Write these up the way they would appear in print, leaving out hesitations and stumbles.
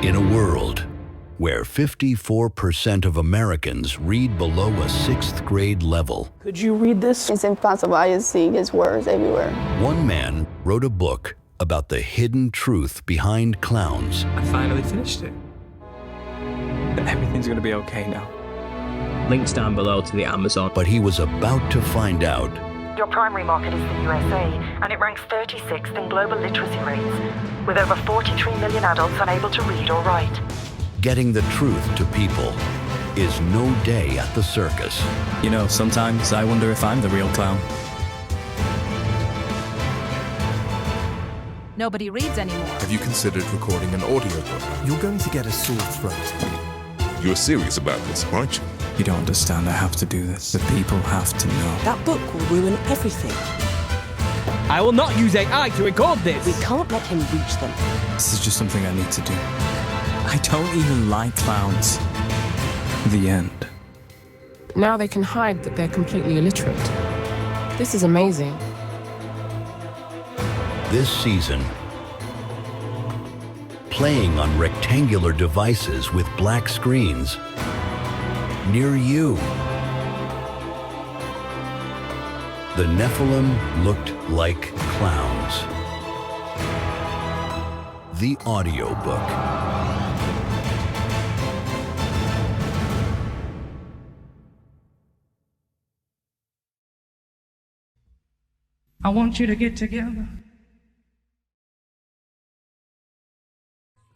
In a world where 54% of Americans read below a 6th grade level. Could you read this? It's impossible. I just see his words everywhere. One man wrote a book about the hidden truth behind clowns. I finally finished it. Everything's gonna be okay now. Links down below to the Amazon. But he was about to find out. Your primary market is the USA, and it ranks 36th in global literacy rates, with over 43 million adults unable to read or write. Getting the truth to people is no day at the circus. You know, sometimes I wonder if I'm the real clown. Nobody reads anymore. Have you considered recording an audiobook? You're going to get a sore throat. You're serious about this, aren't you? You don't understand. I have to do this. The people have to know. That book will ruin everything. I will not use AI to record this. We can't let him reach them. This is just something I need to do. I don't even like clowns. The end. Now they can hide that they're completely illiterate. This is amazing. This season, playing on rectangular devices with black screens near you. The Nephilim looked like clowns. The audiobook. I want you to get together.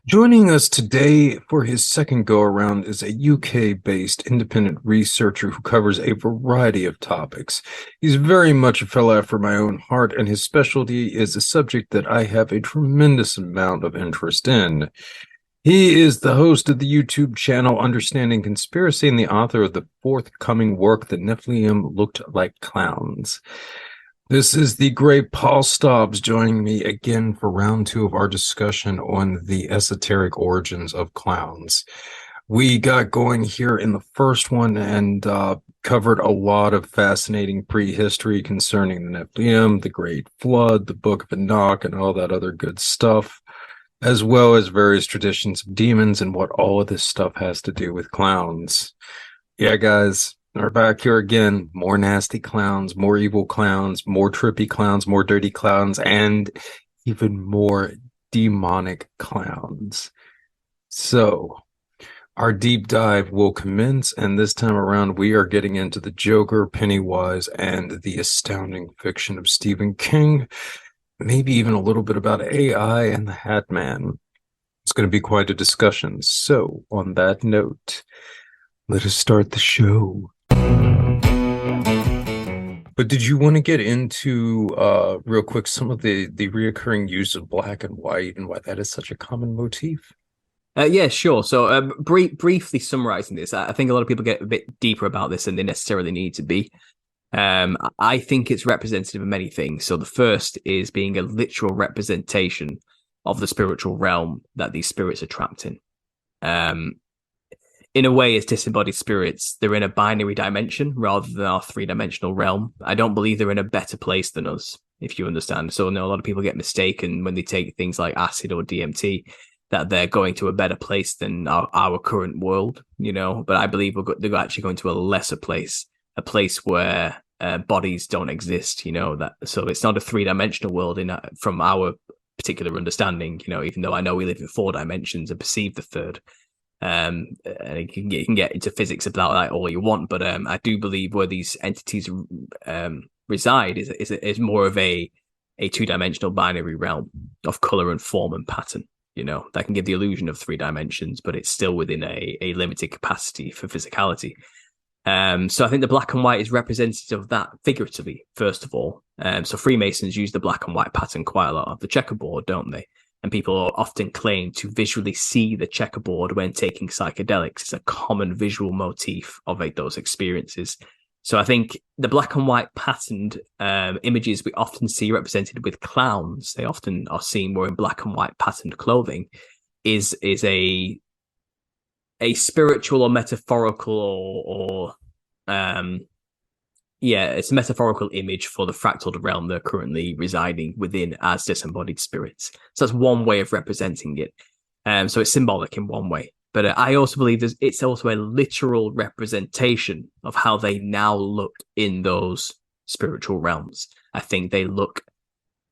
Joining us today for his second go-around is a UK-based independent researcher who covers a variety of topics. He's very much a fellow after my own heart, and his specialty is a subject that I have a tremendous amount of interest in. He is the host of the YouTube channel Understanding Conspiracy and the author of the forthcoming work, The Nephilim Looked Like Clowns. This is the great Paul Stobbs joining me again for round 2 of our discussion on the esoteric origins of clowns. We got going here in the first one and covered a lot of fascinating prehistory concerning the Nephilim, the Great Flood, the Book of Enoch, and all that other good stuff, as well as various traditions of demons and what all of this stuff has to do with clowns. Yeah, guys. We're back here again. More nasty clowns, more evil clowns, more trippy clowns, more dirty clowns, and even more demonic clowns. So, our deep dive will commence, and this time around we are getting into the Joker, Pennywise, and the astounding fiction of Stephen King. Maybe even a little bit about AI and the Hat Man. It's going to be quite a discussion. So, on that note, let us start the show. But did you want to get into, real quick, some of the reoccurring use of black and white and why that is such a common motif? Yeah, sure. So briefly summarizing this, I think a lot of people get a bit deeper about this than they necessarily need to be. I think it's representative of many things. So the first is being a literal representation of the spiritual realm that these spirits are trapped in. In a way, as disembodied spirits, they're in a binary dimension rather than our 3-dimensional realm. I don't believe they're in a better place than us, if you understand. So I know a lot of people get mistaken when they take things like acid or DMT, that they're going to a better place than our current world, you know. But I believe they're actually going to a lesser place, a place where bodies don't exist, you know. So it's not a 3-dimensional world from our particular understanding, you know, even though I know we live in 4 dimensions and perceive the third. And you can get into physics about that all you want, but I do believe where these entities reside is more of a 2-dimensional binary realm of color and form and pattern. You know, that can give the illusion of 3 dimensions, but it's still within a limited capacity for physicality. So I think the black and white is representative of that figuratively, first of all. So Freemasons use the black and white pattern quite a lot of the checkerboard, don't they? And people often claim to visually see the checkerboard when taking psychedelics. It's a common visual motif of those experiences. So I think the black and white patterned images we often see represented with clowns, they often are seen wearing black and white patterned clothing, is a spiritual or metaphorical it's a metaphorical image for the fractal realm they're currently residing within as disembodied spirits. So that's one way of representing it. So it's symbolic in one way. But I also believe it's also a literal representation of how they now look in those spiritual realms. I think they look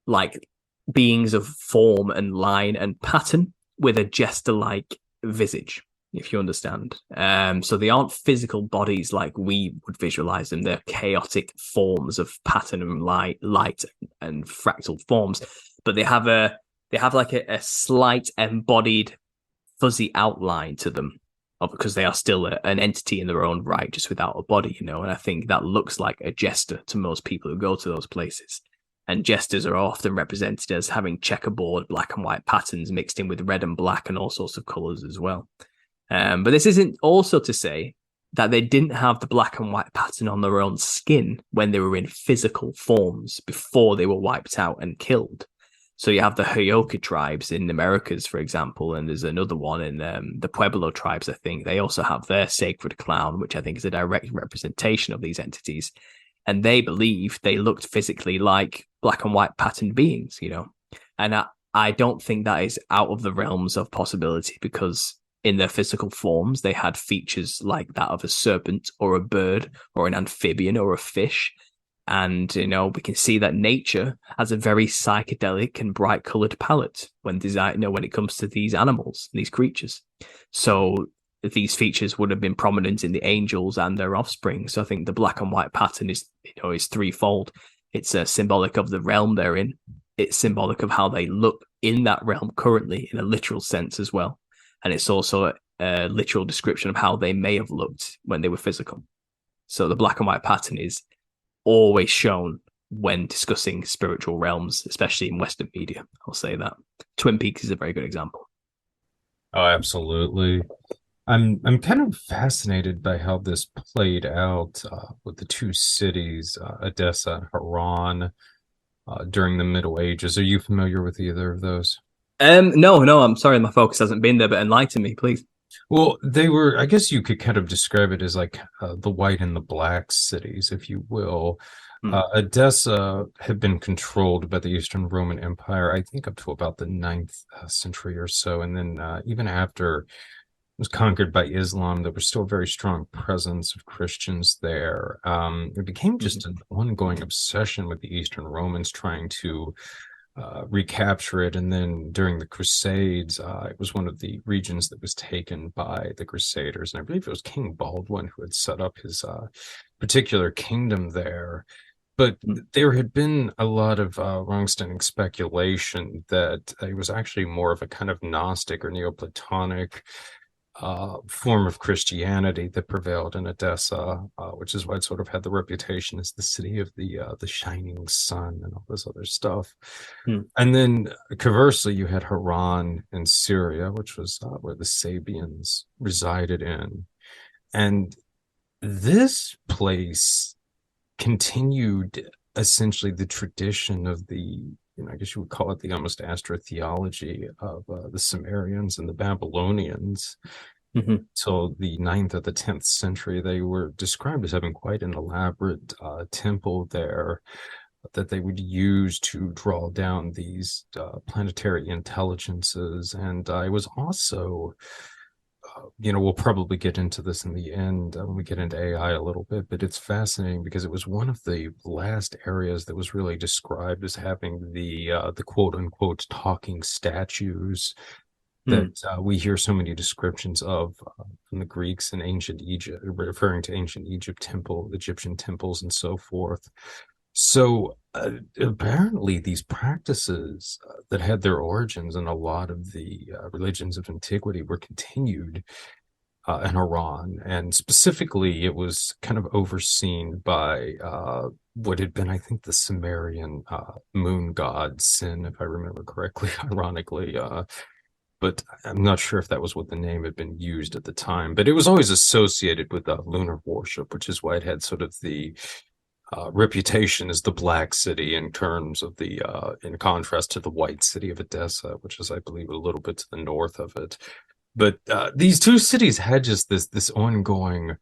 like beings of form and line and pattern with a jester-like visage, if you understand. So they aren't physical bodies like we would visualize them. They're chaotic forms of pattern and light and fractal forms, but they have like a slight embodied fuzzy outline to them, because they are still an entity in their own right, just without a body, and I think that looks like a jester to most people who go to those places. And jesters are often represented as having checkerboard black and white patterns mixed in with red and black and all sorts of colors as well. But this isn't also to say that they didn't have the black and white pattern on their own skin when they were in physical forms before they were wiped out and killed. So you have the Hoyoka tribes in the Americas, for example, and there's another one in the Pueblo tribes, I think. They also have their sacred clown, which I think is a direct representation of these entities. And they believe they looked physically like black and white patterned beings, And I don't think that is out of the realms of possibility, because in their physical forms, they had features like that of a serpent or a bird or an amphibian or a fish. And, we can see that nature has a very psychedelic and bright colored palette when when it comes to these animals, these creatures. So these features would have been prominent in the angels and their offspring. So I think the black and white pattern is threefold. It's symbolic of the realm they're in. It's symbolic of how they look in that realm currently in a literal sense as well. And it's also a literal description of how they may have looked when they were physical. So the black and white pattern is always shown when discussing spiritual realms, especially in Western media. I'll say that. Twin Peaks is a very good example. Oh, absolutely. I'm kind of fascinated by how this played out with the two cities, Adessa and Haron, during the Middle Ages. Are you familiar with either of those? No, I'm sorry, my focus hasn't been there, but enlighten me, please. Well, they were, I guess you could kind of describe it as like the white and the black cities, if you will. Edessa had been controlled by the Eastern Roman Empire, I think up to about the 9th century or so. And then even after it was conquered by Islam, there was still a very strong presence of Christians there. It became just an ongoing obsession with the Eastern Romans trying to recapture it. And then during the Crusades, it was one of the regions that was taken by the Crusaders. And I believe it was King Baldwin who had set up his particular kingdom there. But there had been a lot of long-standing speculation that it was actually more of a kind of Gnostic or Neoplatonic form of Christianity that prevailed in Edessa, which is why it sort of had the reputation as the city of the shining sun and all this other stuff. And then conversely, you had Haran in Syria, which was where the Sabians resided in. And this place continued essentially the tradition of the, I guess you would call it the almost astrotheology of the Sumerians and the Babylonians. Till the 9th or the 10th century, they were described as having quite an elaborate temple there that they would use to draw down these planetary intelligences. And it was also, we'll probably get into this in the end when we get into AI a little bit, but it's fascinating because it was one of the last areas that was really described as having the quote unquote talking statues that we hear so many descriptions of from the Greeks in ancient Egypt, referring to ancient Egyptian temples and so forth. So apparently these practices that had their origins in a lot of the religions of antiquity were continued in Iran. And specifically, it was kind of overseen by what had been, I think, the Sumerian moon god Sin, if I remember correctly, ironically. But I'm not sure if that was what the name had been used at the time. But it was always associated with lunar worship, which is why it had sort of the reputation as the Black City in terms of the, in contrast to the White City of Edessa, which is, I believe, a little bit to the north of it. But these two cities had just this ongoing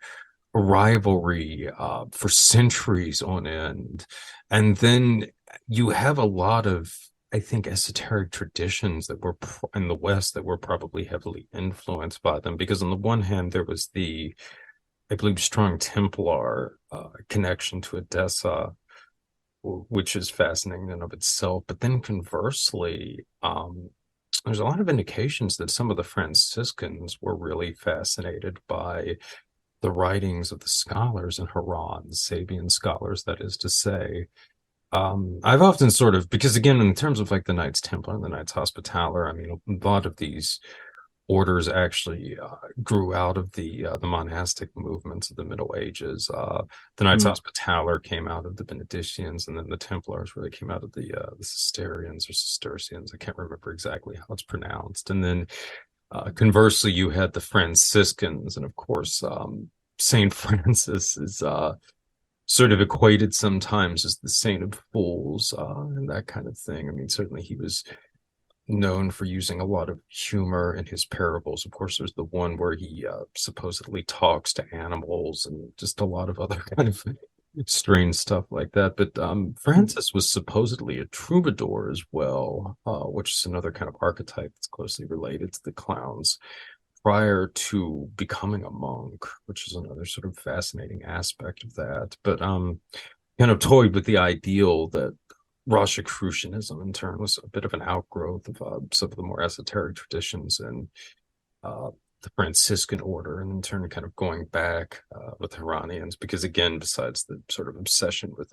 rivalry for centuries on end. And then you have a lot of I think, esoteric traditions that were in the West that were probably heavily influenced by them. Because on the one hand, there was I believe, strong Templar connection to Adessa, which is fascinating in and of itself. But then conversely, there's a lot of indications that some of the Franciscans were really fascinated by the writings of the scholars in Haron, the Sabian scholars, that is to say. I've often because again, in terms of like the Knights Templar and the Knights Hospitaller, I mean, a lot of these orders actually grew out of the monastic movements of the Middle Ages. The Knights Hospitaller came out of the Benedictines, and then the Templars really came out of the Cistercians or Cistercians. I can't remember exactly how it's pronounced. And then conversely, you had the Franciscans, and of course, Saint Francis is sort of equated sometimes as the Saint of Fools and that kind of thing. I mean, certainly he was known for using a lot of humor in his parables. Of course, there's the one where he supposedly talks to animals and just a lot of other kind of strange stuff like that. But Francis was supposedly a troubadour as well, which is another kind of archetype that's closely related to the clowns, prior to becoming a monk, which is another sort of fascinating aspect of that. But kind of toyed with the ideal that Rosicrucianism in turn was a bit of an outgrowth of some of the more esoteric traditions and the Franciscan order, and in turn kind of going back with Huronians, because again, besides the sort of obsession with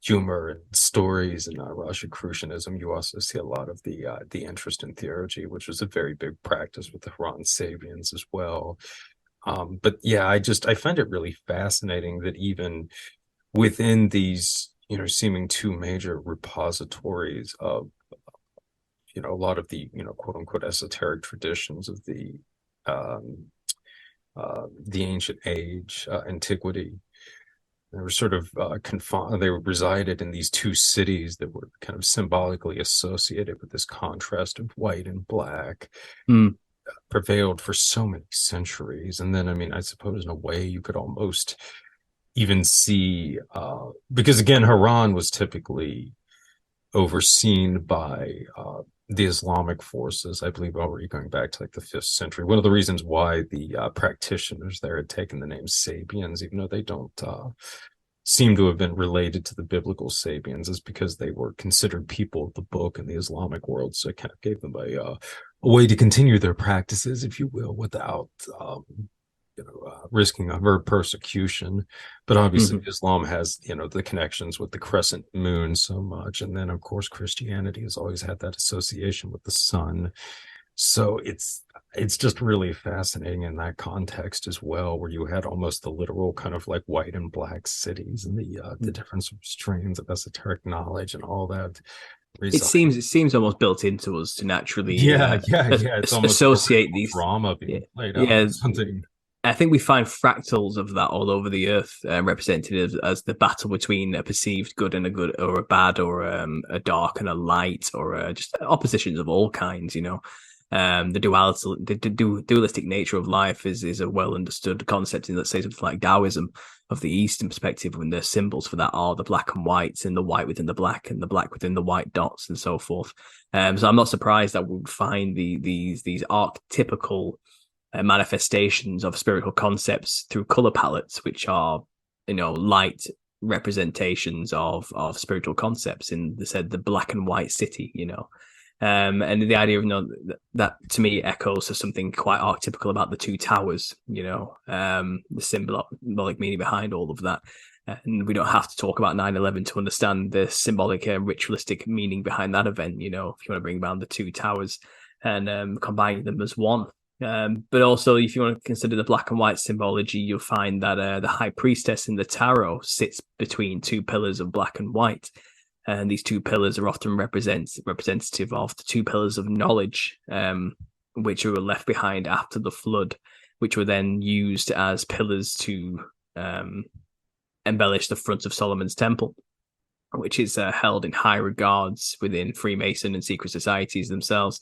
humor and stories and Rosicrucianism, you also see a lot of the interest in theurgy, which was a very big practice with the Huron Sabians as well. But yeah, I find it really fascinating that even within these, seeming two major repositories of, a lot of the, quote unquote esoteric traditions of the ancient age, antiquity, they were sort of confined. They resided in these two cities that were kind of symbolically associated with this contrast of white and black, prevailed for so many centuries. And then, I mean, I suppose in a way you could almost even see, because again, Haran was typically overseen by the Islamic forces, I believe, already going back to like the 5th century. One of the reasons why the practitioners there had taken the name Sabians, even though they don't seem to have been related to the biblical Sabians, is because they were considered people of the book in the Islamic world. So it kind of gave them a way to continue their practices, if you will, without risking overt persecution. But obviously Islam has, the connections with the crescent moon so much. And then, of course, Christianity has always had that association with the sun. So it's just really fascinating in that context as well, where you had almost the literal kind of like white and black cities and the different sort of strains of esoteric knowledge and all that. It seems almost built into us to naturally it's associate these drama being played out, something. I think we find fractals of that all over the earth, represented as the battle between a perceived good and a good, or a bad, or a dark and a light, or just oppositions of all kinds. The duality, the dualistic nature of life is a well understood concept in, let's say, something like Dowoism of the Eastern perspective, when the symbols for that are the black and whites, and the white within the black, and the black within the white dots, and so forth. So I'm not surprised that we would find these archetypical manifestations of spiritual concepts through color palettes, which are, light representations of spiritual concepts in the black and white city, and the idea of that to me echoes to something quite archetypical about the two towers, the symbolic meaning behind all of that. And we don't have to talk about 9/11 to understand the symbolic and ritualistic meaning behind that event. If you want to bring around the two towers and combine them as one. But also, if you want to consider the black and white symbology, you'll find that the high priestess in the tarot sits between two pillars of black and white. And these two pillars are often representative of the two pillars of knowledge, which were left behind after the flood, which were then used as pillars to embellish the front of Solomon's temple, which is held in high regards within Freemason and secret societies themselves.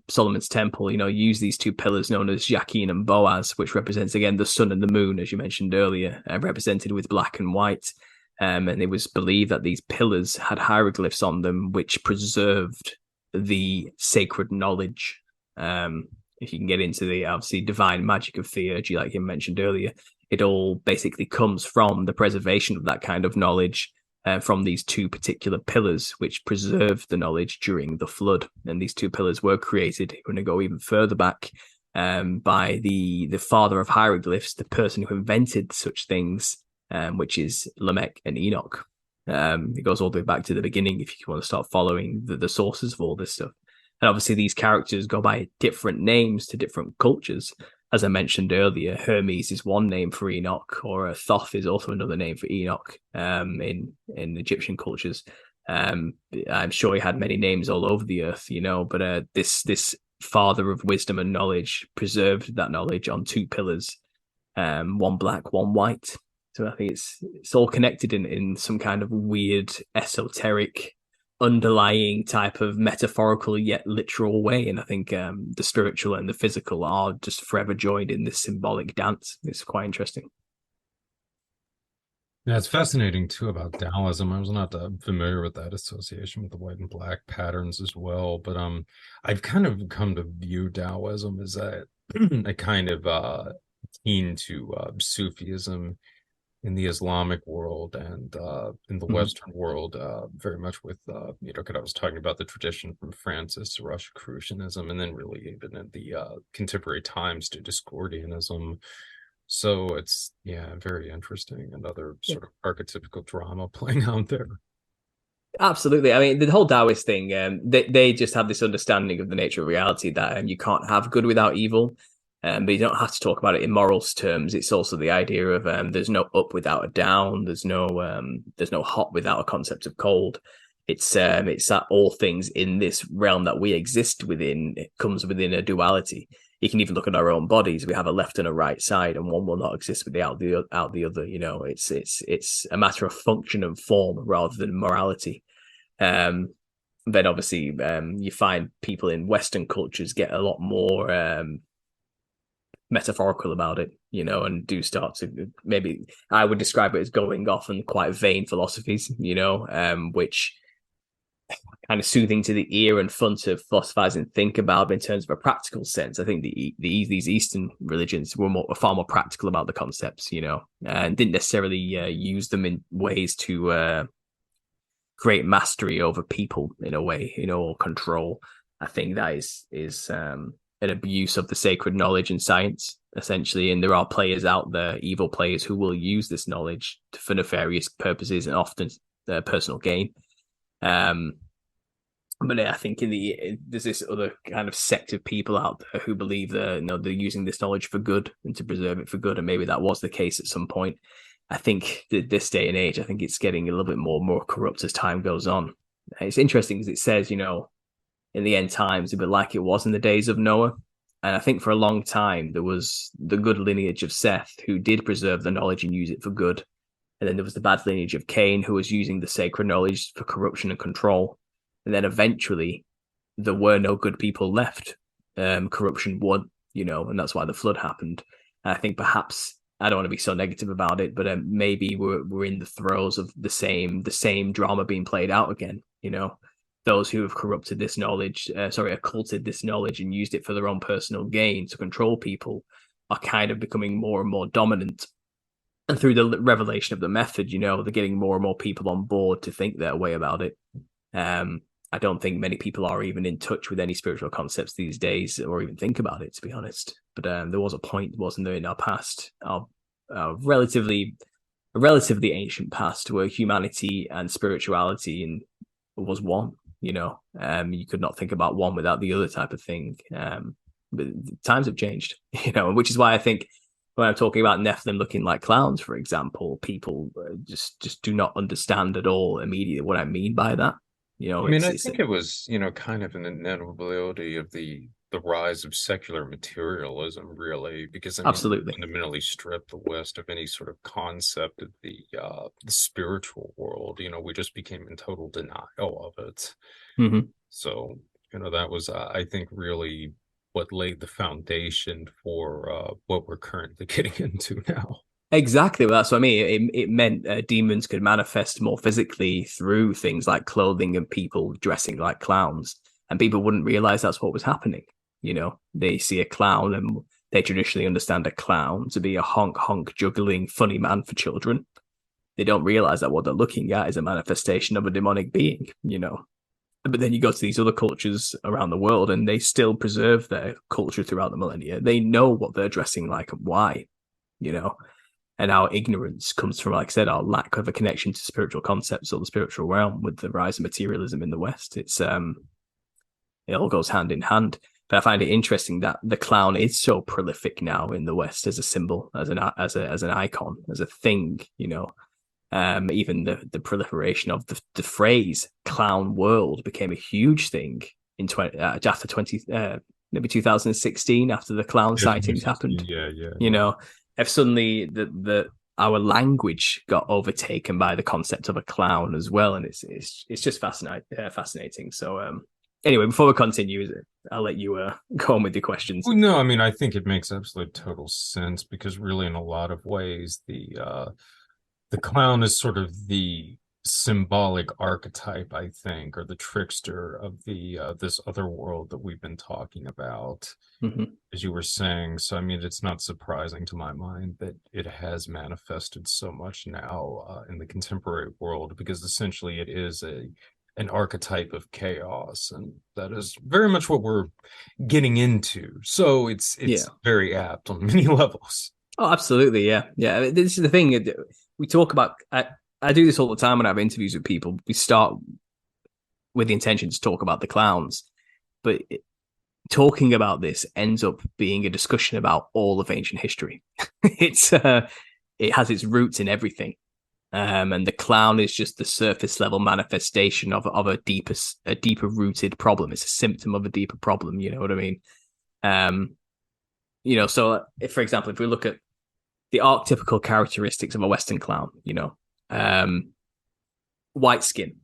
Solomon's temple, use these two pillars known as Jachin and Boaz, which represents again the sun and the moon, as you mentioned earlier, represented with black and white. And it was believed that these pillars had hieroglyphs on them, which preserved the sacred knowledge. If you can get into the obviously divine magic of theurgy, like you mentioned earlier, it all basically comes from the preservation of that kind of knowledge from these two particular pillars, which preserved the knowledge during the flood. And these two pillars were created, we're going to go even further back, by the father of hieroglyphs, the person who invented such things, which is Lamech and Enoch. It goes all the way back to the beginning if you want to start following the sources of all this stuff. And obviously these characters go by different names to different cultures. As I mentioned earlier, Hermes is one name for Enoch, or Thoth is also another name for Enoch in Egyptian cultures. I'm sure he had many names all over the earth, but this father of wisdom and knowledge preserved that knowledge on two pillars, one black, one white. So I think it's all connected in some kind of weird, esoteric, underlying type of metaphorical yet literal way. And I think the spiritual and the physical are just forever joined in this symbolic dance. It's quite interesting. Yeah, it's fascinating too about Dowoism. I was not familiar with that association with the white and black patterns as well, but I've kind of come to view Dowoism as a kind of keen to Sufism in the Islamic world and in the Western world, very much with, because I was talking about the tradition from Francis to Rosicrucianism, and then really even in the contemporary times to Discordianism. So it's, very interesting. Another sort of archetypical drama playing out there. Absolutely. I mean, the whole Taoist thing, they just have this understanding of the nature of reality that you can't have good without evil. But you don't have to talk about it in morals terms. It's also the idea of there's no up without a down. There's no hot without a concept of cold. It's that all things in this realm that we exist within, it comes within a duality. You can even look at our own bodies. We have a left and a right side, and one will not exist without the other. It's a matter of function and form rather than morality. Then obviously you find people in Western cultures get a lot more metaphorical about it, and do start to, maybe I would describe it as going off on quite vain philosophies, which kind of soothing to the ear and fun to philosophize and think about in terms of a practical sense. I think these Eastern religions were far more practical about the concepts, and didn't necessarily use them in ways to create mastery over people in a way, or control. I think that is an abuse of the sacred knowledge and science, essentially. And there are players out there, evil players, who will use this knowledge for nefarious purposes and often personal gain. But I think there's this other kind of sect of people out there who believe that they're using this knowledge for good and to preserve it for good, and maybe that was the case at some point. I think that this day and age, I think it's getting a little bit more corrupt as time goes on. It's interesting because it says, in the end times, it'll be like it was in the days of Noah. And I think for a long time, there was the good lineage of Seth, who did preserve the knowledge and use it for good. And then there was the bad lineage of Cain, who was using the sacred knowledge for corruption and control. And then eventually, there were no good people left. Corruption won, and that's why the flood happened. And I think perhaps, I don't want to be so negative about it, but maybe we're in the throes of the same drama being played out again, Those who have corrupted this knowledge, occulted this knowledge and used it for their own personal gain to control people, are kind of becoming more and more dominant. And through the revelation of the method, they're getting more and more people on board to think their way about it. I don't think many people are even in touch with any spiritual concepts these days, or even think about it, to be honest. But there was a point, wasn't there, in our past, our relatively ancient past, where humanity and spirituality was one. You could not think about one without the other type of thing. But times have changed, which is why I think when I'm talking about Nephilim looking like clowns, for example, people just do not understand at all immediately what I mean by that. I think it was, kind of an inevitability of the rise of secular materialism, really, because absolutely fundamentally stripped the West of any sort of concept of the spiritual world. We just became in total denial of it. Mm-hmm. So, that was, I think, really what laid the foundation for what we're currently getting into now. Exactly. Well, that's what I mean. It meant demons could manifest more physically through things like clothing and people dressing like clowns. And people wouldn't realize that's what was happening. You know, they see a clown and they traditionally understand a clown to be a honk juggling funny man for children. They don't realize that what they're looking at is a manifestation of a demonic being, you know. But then you go to these other cultures around the world and they still preserve their culture throughout the millennia. They know what they're dressing like and why, you know. And our ignorance comes from, like I said, our lack of a connection to spiritual concepts or the spiritual realm with the rise of materialism in the West. It's it all goes hand in hand. But I find it interesting that the clown is so prolific now in the West as a symbol, as an icon, as a thing, you know. Even the proliferation of the phrase "clown world" became a huge thing in maybe 2016 after the clown sightings happened. You know, if suddenly our language got overtaken by the concept of a clown as well, and it's just fascinating. So anyway, before we continue, I'll let you go on with your questions. Well, no, I mean, I think it makes absolute total sense because really, in a lot of ways, the clown is sort of the symbolic archetype, I think, or the trickster of the this other world that we've been talking about, as you were saying. So, I mean, it's not surprising to my mind that it has manifested so much now in the contemporary world, because essentially it is an archetype of chaos, and that is very much what we're getting into. So it's very apt on many levels. Oh, absolutely, yeah. This is the thing. We talk about. I do this all the time when I have interviews with people. We start with the intention to talk about the clowns, but talking about this ends up being a discussion about all of ancient history. It has its roots in everything, and the clown is just the surface level manifestation of a deeper rooted problem. It's a symptom of a deeper problem. You know what I mean? You know, so if, for example, if we look at the archetypical characteristics of a Western clown, you know, white skin.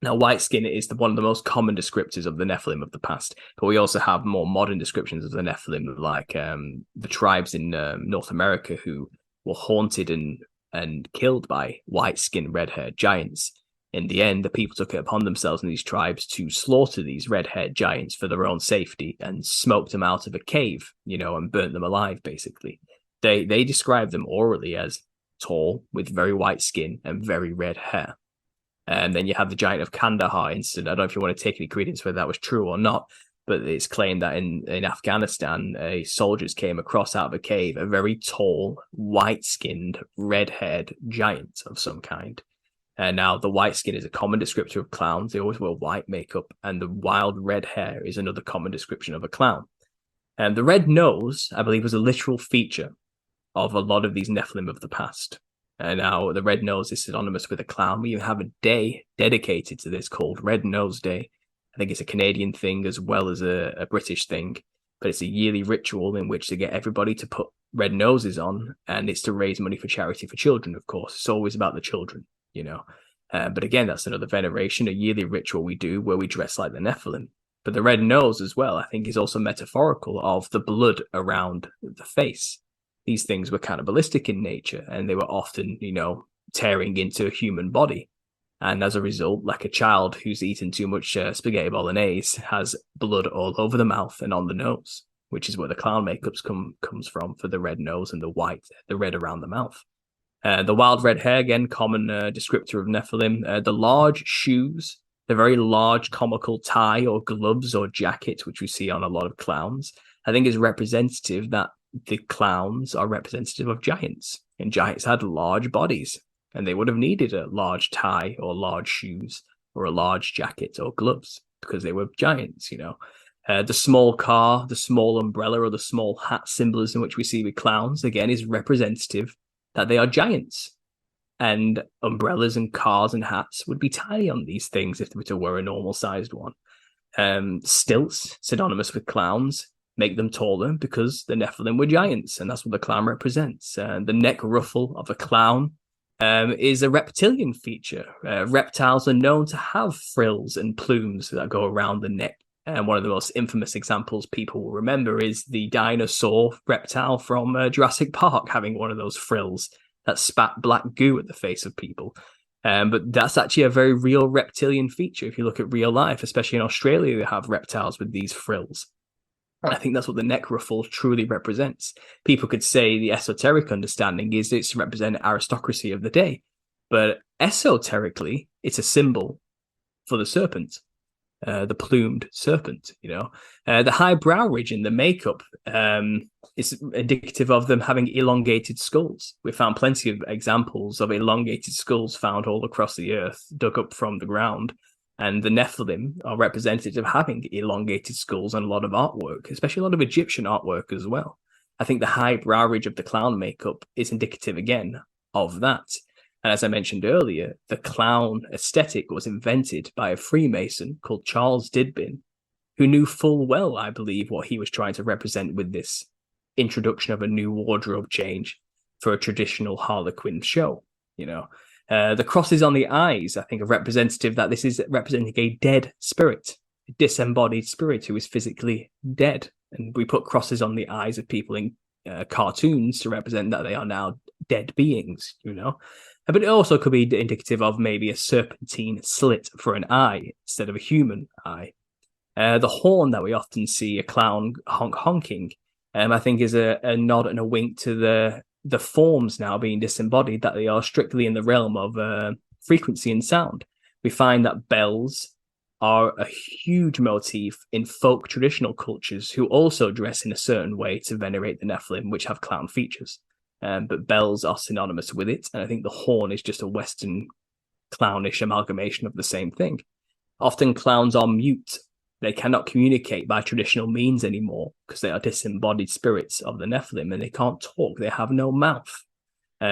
Now, white skin is one of the most common descriptors of the Nephilim of the past, but we also have more modern descriptions of the Nephilim, like the tribes in North America who were haunted and killed by white-skinned, red-haired giants. In the end, the people took it upon themselves in these tribes to slaughter these red-haired giants for their own safety and smoked them out of a cave, you know, and burnt them alive, basically. They describe them orally as tall, with very white skin and very red hair. And then you have the giant of Kandahar incident. I don't know if you want to take any credence whether that was true or not, but it's claimed that in Afghanistan, soldiers came across out of a cave a very tall, white-skinned, red-haired giant of some kind. And now the white skin is a common descriptor of clowns. They always wear white makeup, and the wild red hair is another common description of a clown. And the red nose, I believe, was a literal feature of a lot of these Nephilim of the past. And now the red nose is synonymous with a clown. We even have a day dedicated to this called Red Nose Day. I think it's a Canadian thing as well as a British thing, but it's a yearly ritual in which to get everybody to put red noses on, and it's to raise money for charity for children, of course. It's always about the children, you know. But again, that's another veneration, a yearly ritual we do where we dress like the Nephilim. But the red nose as well, I think, is also metaphorical of the blood around the face. These things were cannibalistic in nature, and they were often, you know, tearing into a human body. And as a result, like a child who's eaten too much spaghetti bolognese has blood all over the mouth and on the nose, which is where the clown makeup comes from for the red nose and the red around the mouth. The wild red hair, again, common descriptor of Nephilim. The large shoes, the very large comical tie or gloves or jacket, which we see on a lot of clowns, I think is representative that the clowns are representative of giants, and giants had large bodies, and they would have needed a large tie or large shoes or a large jacket or gloves because they were giants, you know. The small car, the small umbrella, or the small hat symbolism which we see with clowns, again, is representative that they are giants. And umbrellas and cars and hats would be tiny on these things if they were to wear a normal-sized one. Stilts, synonymous with clowns, make them taller because the Nephilim were giants, and that's what the clown represents. The neck ruffle of a clown is a reptilian feature. Reptiles are known to have frills and plumes that go around the neck And one of the most infamous examples people will remember is the dinosaur reptile from Jurassic Park having one of those frills that spat black goo at the face of people. But that's actually a very real reptilian feature. If you look at real life, especially in Australia, they have reptiles with these frills. And I think that's what the necrophil truly represents. People could say the esoteric understanding is it's representing aristocracy of the day. But esoterically, it's a symbol for the serpent. The plumed serpent, the high brow ridge in the makeup is indicative of them having elongated skulls. We found plenty of examples of elongated skulls found all across the earth, dug up from the ground. And the Nephilim are representative of having elongated skulls and a lot of artwork, especially a lot of Egyptian artwork as well. I think the high brow ridge of the clown makeup is indicative again of that. And as I mentioned earlier, the clown aesthetic was invented by a Freemason called Charles Dibdin, who knew full well, I believe, what he was trying to represent with this introduction of a new wardrobe change for a traditional Harlequin show. The crosses on the eyes, I think, are representative that this is representing a dead spirit, a disembodied spirit who is physically dead. And we put crosses on the eyes of people in cartoons to represent that they are now dead beings, But it also could be indicative of maybe a serpentine slit for an eye instead of a human eye. The horn that we often see a clown honking, I think is a nod and a wink to the forms now being disembodied, that they are strictly in the realm of frequency and sound. We find that bells are a huge motif in folk traditional cultures who also dress in a certain way to venerate the Nephilim, which have clown features. But bells are synonymous with it, and I think the horn is just a Western clownish amalgamation of the same thing. Often clowns are mute. They cannot communicate by traditional means anymore because they are disembodied spirits of the Nephilim and they can't talk. They have no mouth.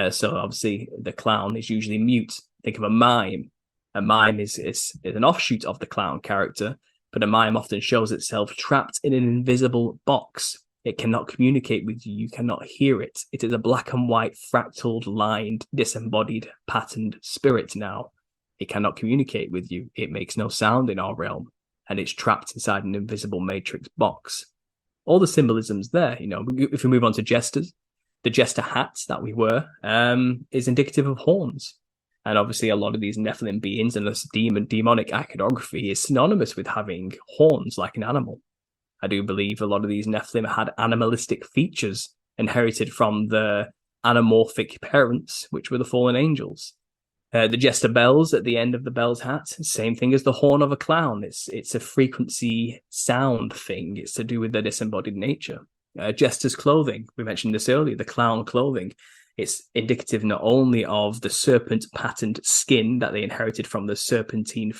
So obviously the clown is usually mute. Think of a mime. A mime is an offshoot of the clown character, but a mime often shows itself trapped in an invisible box. It cannot communicate with you. You cannot hear it. It is a black and white, fractaled, lined, disembodied, patterned spirit now. It cannot communicate with you. It makes no sound in our realm, and it's trapped inside an invisible matrix box. All the symbolism's there. If we move on to jesters, the jester hat that we wear is indicative of horns. And obviously a lot of these Nephilim beings and this demonic iconography is synonymous with having horns like an animal. I do believe a lot of these Nephilim had animalistic features inherited from the anamorphic parents, which were the fallen angels. The jester bells at the end of the bell's hat, same thing as the horn of a clown. It's a frequency sound thing. It's to do with their disembodied nature. Jester's clothing, we mentioned this earlier, the clown clothing. It's indicative not only of the serpent patterned skin that they inherited from the serpentine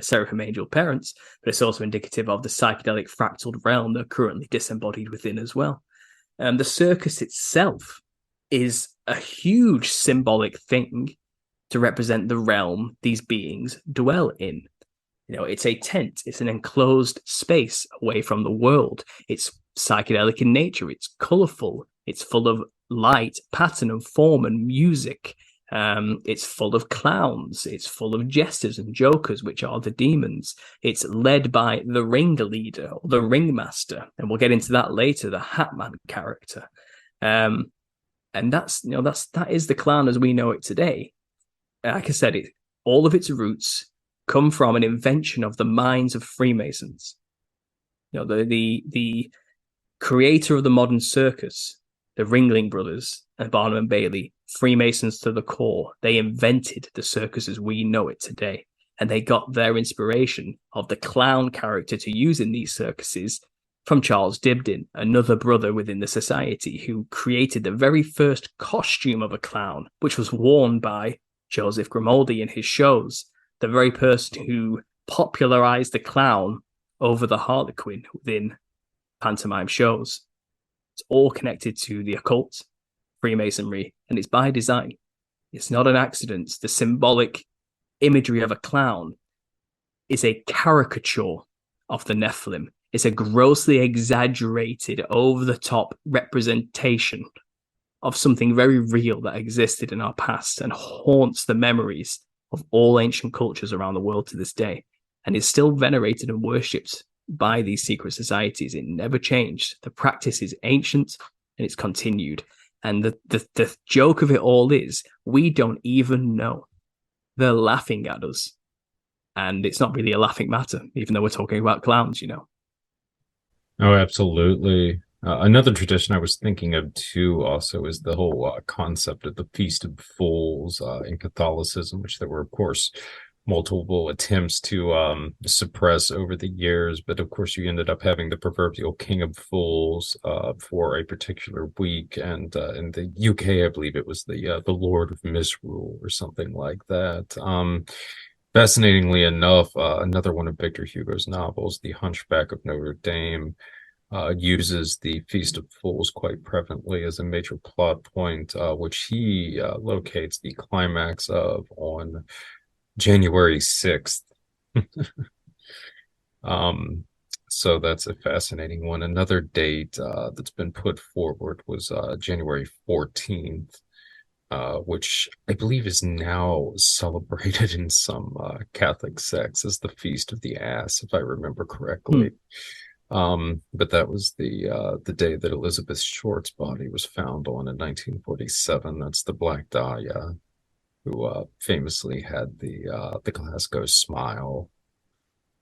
seraphim angel parents, but it's also indicative of the psychedelic fractal realm they're currently disembodied within as well. The circus itself is a huge symbolic thing to represent the realm these beings dwell in. It's a tent. It's an enclosed space away from the world. It's psychedelic in nature. It's colorful. It's full of light, pattern and form and music. It's full of clowns. It's full of jesters and jokers, which are the demons. It's led by the ringleader or the ringmaster, and we'll get into that later, the Hatman character. And that is the clown as we know it today. Like I said, all of its roots come from an invention of the minds of Freemasons. The creator of the modern circus, the Ringling Brothers and Barnum and Bailey, Freemasons to the core. They invented the circus as we know it today. And they got their inspiration of the clown character to use in these circuses from Charles Dibdin, another brother within the society who created the very first costume of a clown, which was worn by Joseph Grimaldi in his shows, the very person who popularized the clown over the Harlequin within pantomime shows. It's all connected to the occult, Freemasonry, and it's by design. It's not an accident. The symbolic imagery of a clown is a caricature of the Nephilim. It's a grossly exaggerated, over-the-top representation of something very real that existed in our past and haunts the memories of all ancient cultures around the world to this day, and is still venerated and worshipped by these secret societies. It never changed. The practice is ancient and it's continued. And the joke of it all is we don't even know. They're laughing at us. And it's not really a laughing matter, even though we're talking about clowns, you know. Oh, absolutely. Another tradition I was thinking of too also is the whole concept of the Feast of Fools in Catholicism, which there were, of course, multiple attempts to suppress over the years. But of course, you ended up having the proverbial King of Fools for a particular week. And in the UK, I believe it was the Lord of Misrule or something like that. Fascinatingly enough, another one of Victor Hugo's novels, The Hunchback of Notre Dame, uses the Feast of Fools quite prevalently as a major plot point, which he locates the climax of on January 6th. So that's a fascinating one. Another date that's been put forward was January 14th. Which I believe is now celebrated in some Catholic sects as the Feast of the Ass, if I remember correctly. But that was the day that Elizabeth Short's body was found on in 1947. That's the Black Dahlia, who famously had the Glasgow smile.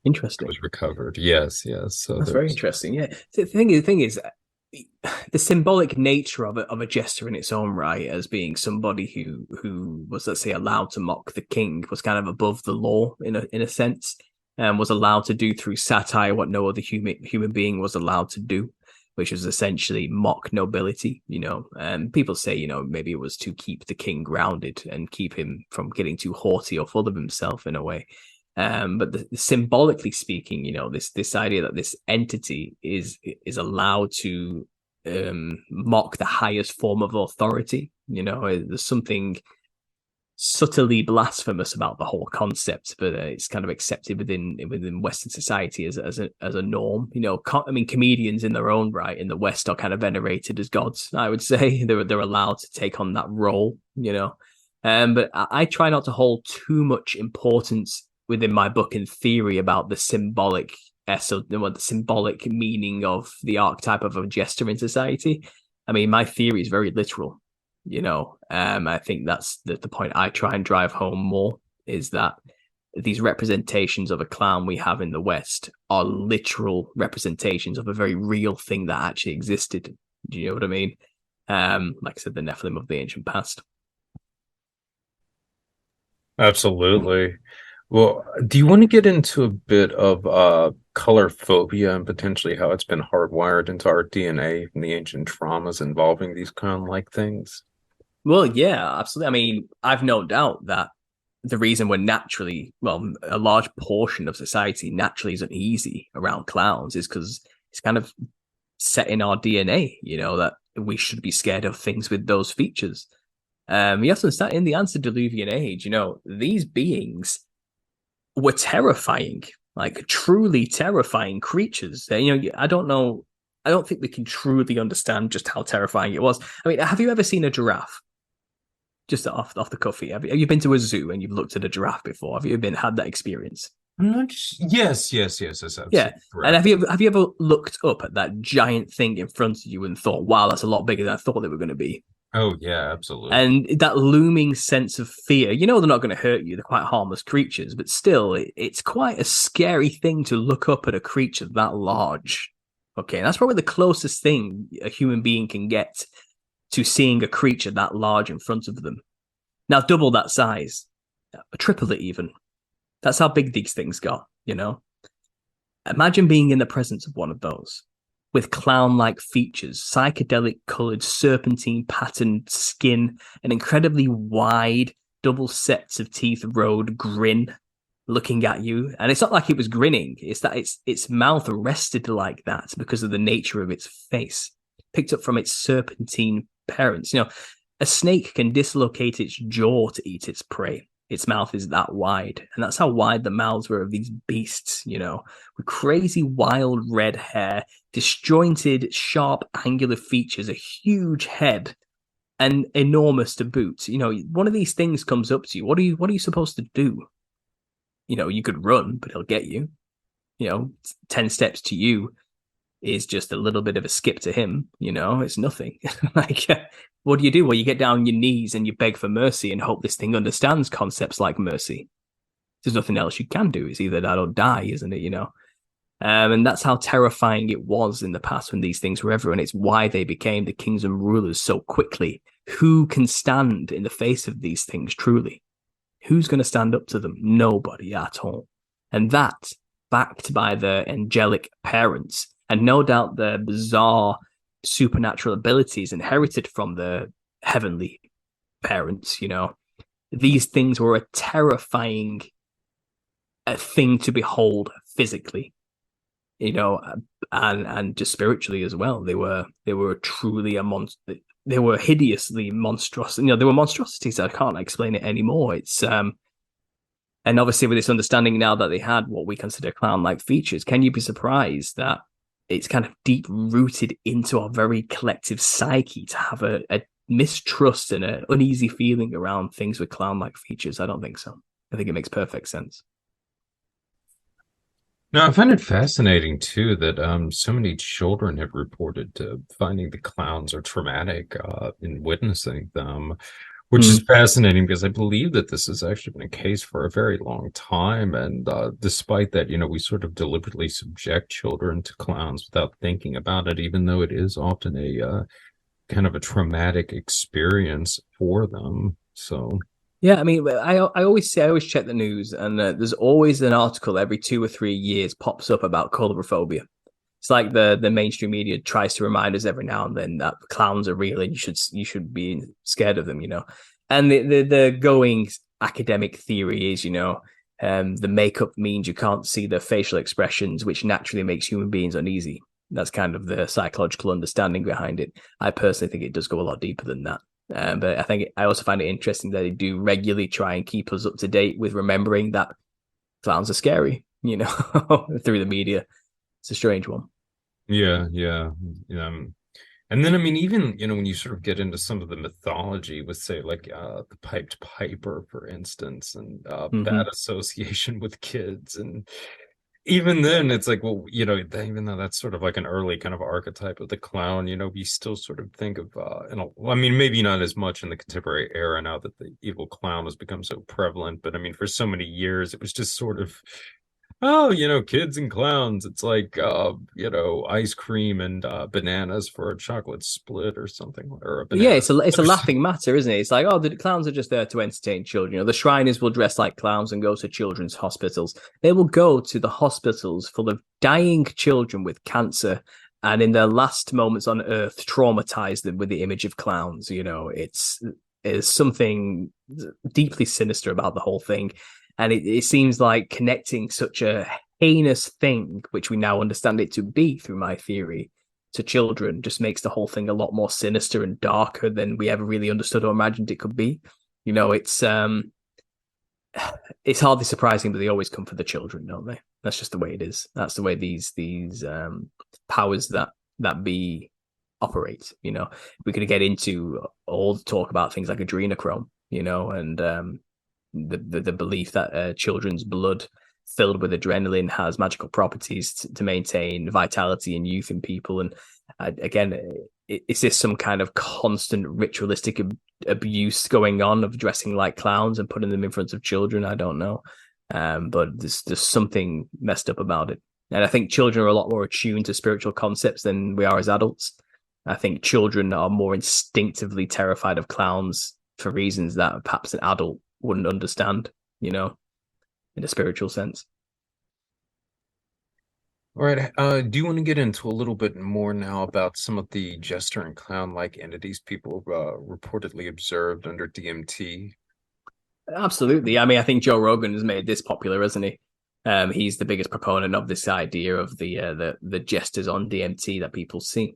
Interesting. Was recovered. Yes. So that's very interesting. Yeah. The thing is, the symbolic nature of a jester in its own right, as being somebody who was, let's say, allowed to mock the king, was kind of above the law in a sense, and was allowed to do through satire what no other human being was allowed to do, which was essentially mock nobility. You know, and people say, you know, maybe it was to keep the king grounded and keep him from getting too haughty or full of himself in a way. But symbolically speaking, you know, this idea that this entity is allowed to mock the highest form of authority, you know, there's something subtly blasphemous about the whole concept, but it's kind of accepted within Western society as a norm. You know, comedians in their own right in the West are kind of venerated as gods. I would say they're allowed to take on that role, you know. But I try not to hold too much importance within my book in theory about the symbolic the symbolic meaning of the archetype of a jester in society. I mean, my theory is very literal, you know. I think that's the point I try and drive home more, is that these representations of a clown we have in the West are literal representations of a very real thing that actually existed. Do you know what I mean? Like I said, the Nephilim of the ancient past. Absolutely. Well, do you want to get into a bit of colorphobia and potentially how it's been hardwired into our DNA from the ancient traumas involving these clown-like things? Well, yeah, absolutely. I mean, I've no doubt that the reason we're naturally, well, a large portion of society naturally is uneasy around clowns is because it's kind of set in our DNA, you know, that we should be scared of things with those features. You have to understand, in the antediluvian age, you know, these beings were terrifying, like truly terrifying creatures. You know, I don't think we can truly understand just how terrifying it was. I mean, have you ever seen a giraffe? Just off the cuff here. Have you been to a zoo and you've looked at a giraffe before? Have you had that experience? Yes. Yeah. Correct. And have you ever looked up at that giant thing in front of you and thought, wow, that's a lot bigger than I thought they were going to be? Oh, yeah, absolutely. And that looming sense of fear, you know, they're not going to hurt you. They're quite harmless creatures, but still, it's quite a scary thing to look up at a creature that large. Okay, and that's probably the closest thing a human being can get to seeing a creature that large in front of them. Now, double that size, triple it even. That's how big these things got, you know? Imagine being in the presence of one of those, with clown-like features, psychedelic-coloured, serpentine-patterned skin, an incredibly wide, double sets of teeth road grin looking at you. And it's not like it was grinning, it's that its mouth rested like that because of the nature of its face, picked up from its serpentine parents. You know, a snake can dislocate its jaw to eat its prey. Its mouth is that wide, and that's how wide the mouths were of these beasts, you know, with crazy wild red hair, disjointed, sharp, angular features, a huge head, and enormous to boot. You know, one of these things comes up to you. What are you supposed to do? You know, you could run, but he'll get you. 10 steps to you is just a little bit of a skip to him. It's nothing. Like, what do? Well, you get down on your knees and you beg for mercy and hope this thing understands concepts like mercy. There's nothing else you can do. It's either that or die, isn't it? And that's how terrifying it was in the past when these things were everywhere. And it's why they became the kings and rulers so quickly. Who can stand in the face of these things truly? Who's going to stand up to them? Nobody at all. And that, backed by the angelic parents, and no doubt the bizarre supernatural abilities inherited from the heavenly parents, these things were a terrifying thing to behold physically, and just spiritually as well. They were truly a monster. They were hideously monstrous. They were monstrosities. I can't explain it anymore. It's and obviously with this understanding now that they had what we consider clown-like features, can you be surprised that it's kind of deep rooted into our very collective psyche to have a mistrust and an uneasy feeling around things with clown-like features? I don't think so. I think it makes perfect sense. Now, I find it fascinating, too, that so many children have reported finding the clowns are traumatic in witnessing them, which is fascinating because I believe that this has actually been a case for a very long time. And despite that, we sort of deliberately subject children to clowns without thinking about it, even though it is often a kind of a traumatic experience for them. So... Yeah, I mean, I always check the news, and there's always an article every 2 or 3 years pops up about colorphobia. It's like the mainstream media tries to remind us every now and then that clowns are real and you should be scared of them, And the going academic theory is, the makeup means you can't see the facial expressions, which naturally makes human beings uneasy. That's kind of the psychological understanding behind it. I personally think it does go a lot deeper than that. But I also find it interesting that they do regularly try and keep us up to date with remembering that clowns are scary, through the media. It's a strange one. Yeah. And then, I mean, even, when you sort of get into some of the mythology with, say, like the Piped Piper, for instance, and bad association with kids. And even then, it's like, well, even though that's sort of like an early kind of archetype of the clown, we still sort of think of, I mean, maybe not as much in the contemporary era now that the evil clown has become so prevalent. But I mean, for so many years, it was just sort of, kids and clowns. It's like, ice cream and bananas for a chocolate split or something. Or a banana. Yeah, it's a laughing matter, isn't it? It's like, the clowns are just there to entertain children. The Shriners will dress like clowns and go to children's hospitals. They will go to the hospitals full of dying children with cancer, and in their last moments on Earth, traumatize them with the image of clowns. It's something deeply sinister about the whole thing. And it seems like connecting such a heinous thing, which we now understand it to be through my theory, to children just makes the whole thing a lot more sinister and darker than we ever really understood or imagined it could be. It's hardly surprising, but they always come for the children, don't they? That's just the way it is. That's the way these powers that be operate. We could get into all the talk about things like adrenochrome, and the belief that children's blood filled with adrenaline has magical properties to maintain vitality and youth in people. And again, is this some kind of constant ritualistic abuse going on of dressing like clowns and putting them in front of children? I don't know. But there's something messed up about it. And I think children are a lot more attuned to spiritual concepts than we are as adults. I think children are more instinctively terrified of clowns for reasons that perhaps an adult wouldn't understand, in a spiritual sense. All right. Do you want to get into a little bit more now about some of the jester and clown-like entities people reportedly observed under DMT? Absolutely. I mean, I think Joe Rogan has made this popular, hasn't he? He's the biggest proponent of this idea of the jesters on DMT that people see.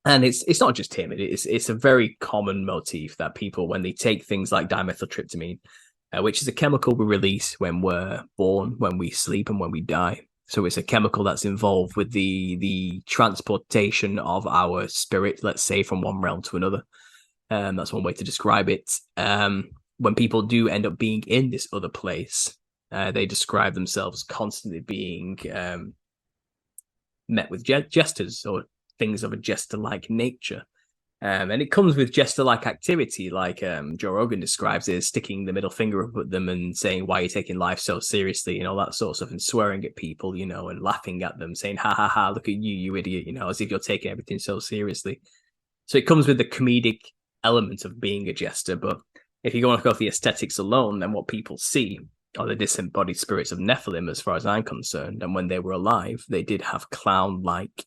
And it's not just him. It's a very common motif that people, when they take things like dimethyltryptamine, which is a chemical we release when we're born, when we sleep, and when we die. So it's a chemical that's involved with the transportation of our spirit, let's say, from one realm to another. That's one way to describe it. When people do end up being in this other place, They describe themselves constantly being met with jesters or things of a jester-like nature. And it comes with jester-like activity, like Joe Rogan describes it, as sticking the middle finger up at them and saying, why are you taking life so seriously, and all that sort of stuff, and swearing at people, you know, and laughing at them, saying, ha ha ha, look at you idiot, you know, as if you're taking everything so seriously. So it comes with the comedic element of being a jester. But if you want to go for the aesthetics alone, then what people see are the disembodied spirits of Nephilim, as far as I'm concerned. And when they were alive, they did have clown-like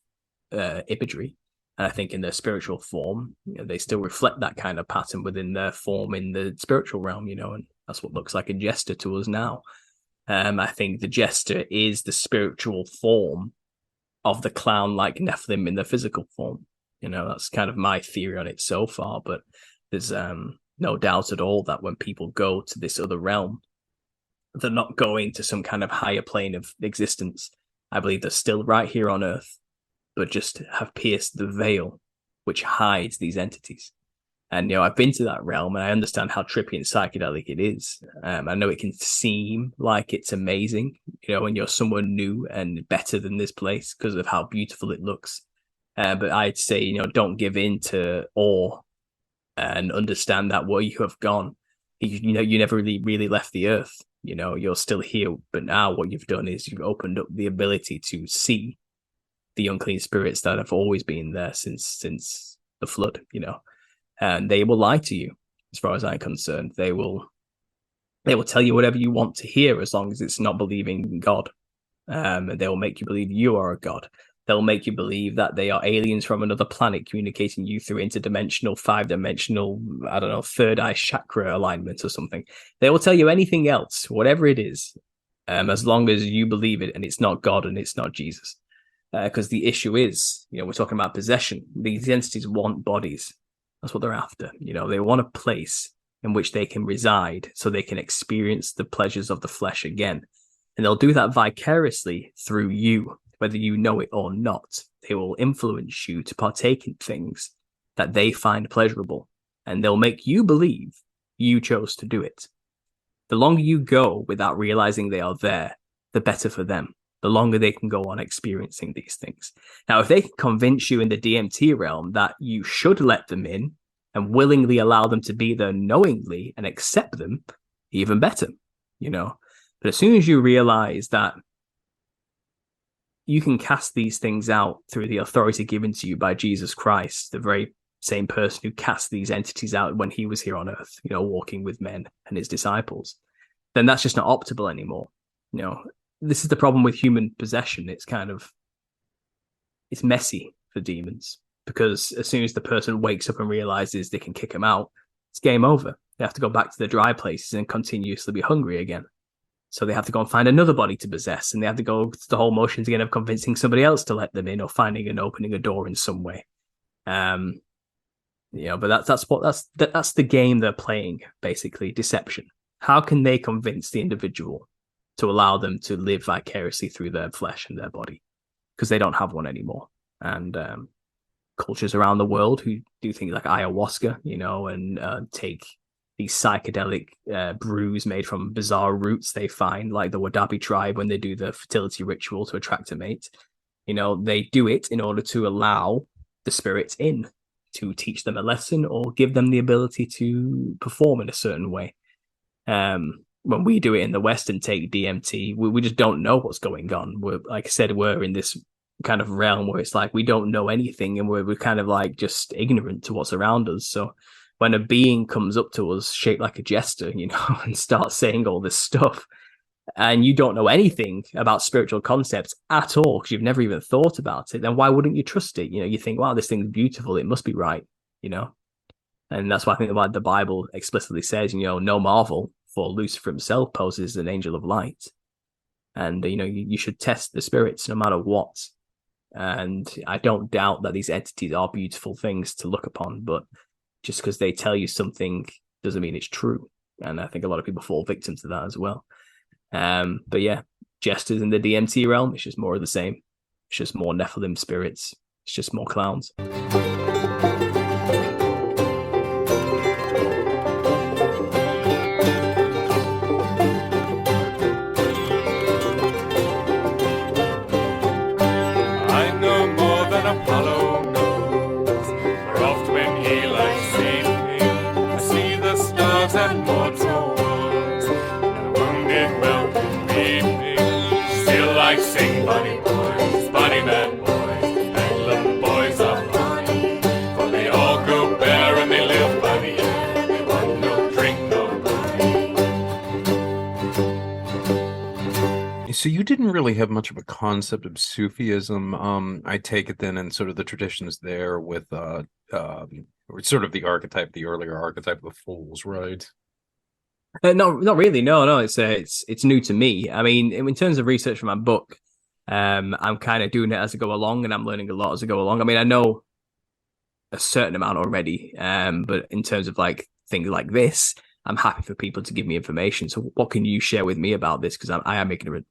imagery. And I think in their spiritual form, you know, they still reflect that kind of pattern within their form in the spiritual realm, you know, and that's what looks like a jester to us now. I think the jester is the spiritual form of the clown-like Nephilim in the physical form. You know, that's kind of my theory on it so far, but there's no doubt at all that when people go to this other realm, they're not going to some kind of higher plane of existence. I believe they're still right here on Earth, but just have pierced the veil which hides these entities. And, you know, I've been to that realm and I understand how trippy and psychedelic it is. I know it can seem like it's amazing, you know, when you're someone new and better than this place because of how beautiful it looks. But I'd say, you know, don't give in to awe and understand that where you have gone, you know, you never really left the earth. You know, you're still here. But now what you've done is you've opened up the ability to see the unclean spirits that have always been there since the flood, you know, and they will lie to you as far as I'm concerned. They will tell you whatever you want to hear as long as it's not believing in God. And they will make you believe you are a god. They'll make you believe that they are aliens from another planet communicating you through interdimensional, 5-dimensional, I don't know, third eye chakra alignment or something. They will tell you anything else, whatever it is, as long as you believe it and it's not God and it's not Jesus. Because the issue is, you know, we're talking about possession. These entities want bodies. That's what they're after. You know, they want a place in which they can reside so they can experience the pleasures of the flesh again. And they'll do that vicariously through you. Whether you know it or not, they will influence you to partake in things that they find pleasurable, and they'll make you believe you chose to do it. The longer you go without realizing they are there, the better for them. The longer they can go on experiencing these things. Now, if they can convince you in the DMT realm that you should let them in and willingly allow them to be there knowingly and accept them, even better, you know. But as soon as you realize that you can cast these things out through the authority given to you by Jesus Christ, the very same person who cast these entities out when he was here on earth, you know, walking with men and his disciples, then that's just not optimal anymore. You know, this is the problem with human possession. It's messy for demons because as soon as the person wakes up and realizes they can kick them out, it's game over. They have to go back to the dry places and continuously be hungry again. So they have to go and find another body to possess, and they have to go through the whole motions again of convincing somebody else to let them in or finding and opening a door in some way. You know, but that's the game they're playing, basically, deception. How can they convince the individual to allow them to live vicariously through their flesh and their body? Because they don't have one anymore. And cultures around the world who do things like ayahuasca, you know, and take these psychedelic brews made from bizarre roots they find, like the Wadabi tribe when they do the fertility ritual to attract a mate. You know, they do it in order to allow the spirits in, to teach them a lesson or give them the ability to perform in a certain way. When we do it in the West and take DMT, we just don't know what's going on. We're, like I said, we're in this kind of realm where it's like we don't know anything and we're kind of like just ignorant to what's around us. So when a being comes up to us shaped like a jester, you know, and starts saying all this stuff, and you don't know anything about spiritual concepts at all because you've never even thought about it, then why wouldn't you trust it? You know, you think, wow, this thing's beautiful, it must be right, you know? And that's why I think about the Bible explicitly says, you know, no marvel, for Lucifer himself poses an angel of light. And, you know, you should test the spirits no matter what. And I don't doubt that these entities are beautiful things to look upon, but just because they tell you something doesn't mean it's true. And I think a lot of people fall victim to that as well. But yeah, jesters in the DMT realm, it's just more of the same. It's just more Nephilim spirits. It's just more clowns. So you didn't really have much of a concept of Sufism. I take it then, and sort of the traditions there with sort of the archetype, the earlier archetype of fools, right? Not really. No. It's new to me. I mean, in terms of research for my book, I'm kind of doing it as I go along, and I'm learning a lot as I go along. I mean, I know a certain amount already, but in terms of like things like this, I'm happy for people to give me information. So, what can you share with me about this? Because I am ignorant.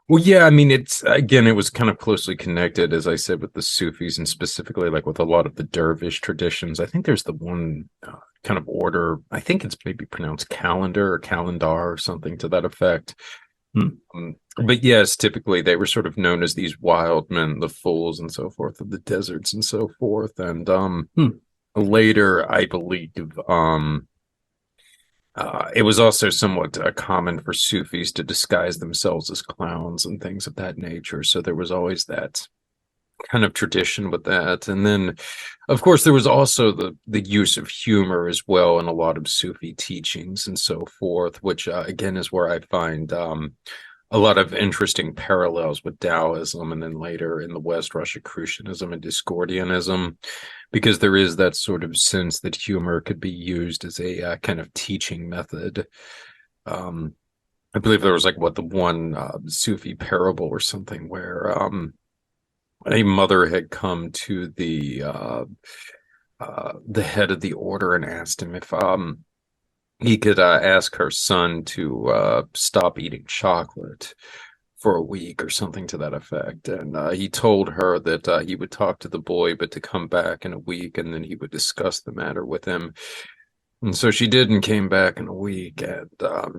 Well, yeah, I mean, it was kind of closely connected, as I said, with the Sufis, and specifically like with a lot of the dervish traditions. I think there's the one kind of order, I think it's maybe pronounced calendar or calendar or something to that effect. But yes, typically they were sort of known as these wild men, the fools and so forth of the deserts and so forth. And later, I believe, it was also somewhat common for Sufis to disguise themselves as clowns and things of that nature. So there was always that kind of tradition with that. And then, of course, there was also the use of humor as well in a lot of Sufi teachings and so forth, which, again, is where I find a lot of interesting parallels with Dowoism, and then later in the West, Rosicrucianism and Discordianism, because there is that sort of sense that humor could be used as a kind of teaching method. I believe there was the one Sufi parable or something where a mother had come to the head of the order and asked him if he could ask her son to stop eating chocolate for a week or something to that effect. And he told her that he would talk to the boy, but to come back in a week, and then he would discuss the matter with him. And so she did, and came back in a week, and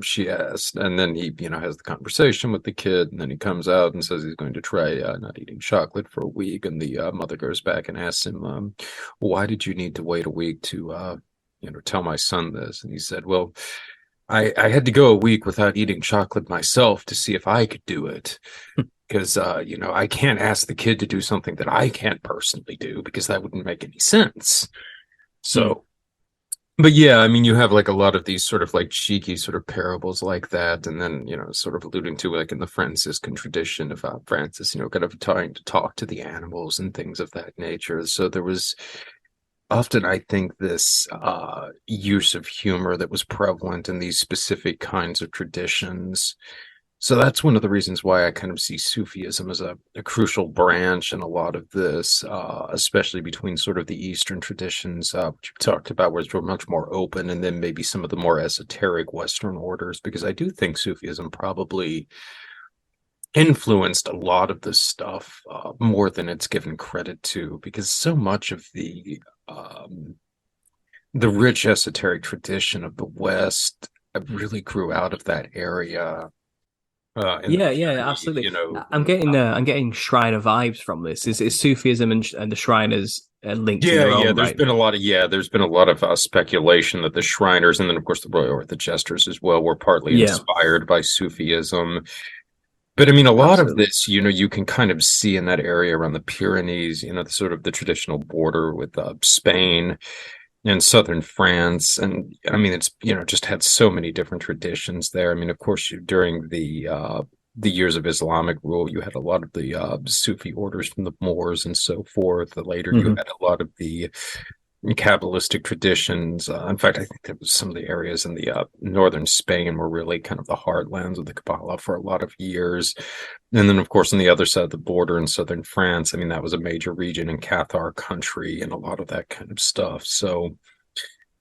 she asked, and then he, has the conversation with the kid, and then he comes out and says he's going to try not eating chocolate for a week. And the mother goes back and asks him, why did you need to wait a week to tell my son this? And he said, well, I had to go a week without eating chocolate myself to see if I could do it. Because, I can't ask the kid to do something that I can't personally do, because that wouldn't make any sense. So, but yeah, I mean, you have like a lot of these sort of like cheeky sort of parables like that. And then, sort of alluding to like in the Franciscan tradition of Francis, kind of trying to talk to the animals and things of that nature. So there was often, I think, this use of humor that was prevalent in these specific kinds of traditions. So that's one of the reasons why I kind of see Sufism as a crucial branch in a lot of this, especially between sort of the Eastern traditions, which you talked about, which were much more open, and then maybe some of the more esoteric Western orders, because I do think Sufism probably influenced a lot of this stuff more than it's given credit to, because so much of the rich esoteric tradition of the West really grew out of that area. Absolutely. I'm getting Shriner vibes from this. Is Sufism and the Shriners linked? There's been a lot of speculation that the Shriners, and then of course the Jesters as well, were partly inspired by Sufism. But I mean, a lot of this, you can kind of see in that area around the Pyrenees, the sort of the traditional border with Spain and southern France. And I mean, it's, just had so many different traditions there. I mean, of course, during the years of Islamic rule, you had a lot of the Sufi orders from the Moors and so forth. Later, you had a lot of the Kabbalistic traditions. In fact, I think there was some of the areas in the northern Spain were really kind of the heartlands of the Kabbalah for a lot of years. And then, of course, on the other side of the border in southern France, I mean, that was a major region in Cathar country and a lot of that kind of stuff. So,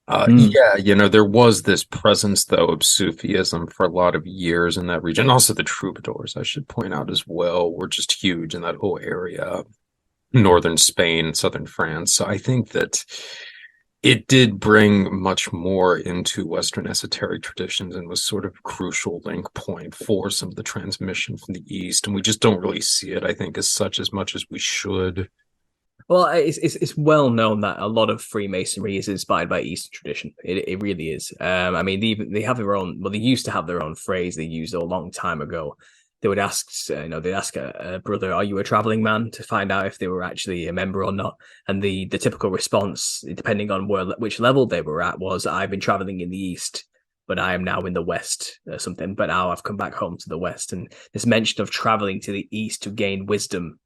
there was this presence, though, of Sufism for a lot of years in that region. And also the troubadours, I should point out as well, were just huge in that whole area. Northern Spain, southern France. So I think that it did bring much more into Western esoteric traditions and was sort of a crucial link point for some of the transmission from the East. And we just don't really see it, I think, as much as we should. Well, it's well known that a lot of Freemasonry is inspired by Eastern tradition. It really is. I mean, they have their own. Well, they used to have their own phrase they used a long time ago. They would ask, they'd ask a brother, "Are you a traveling man?" to find out if they were actually a member or not. And the typical response, depending on which level they were at, was, "I've been traveling in the East but I am now in the West or something, but now I've come back home to the West. And this mention of traveling to the East to gain wisdom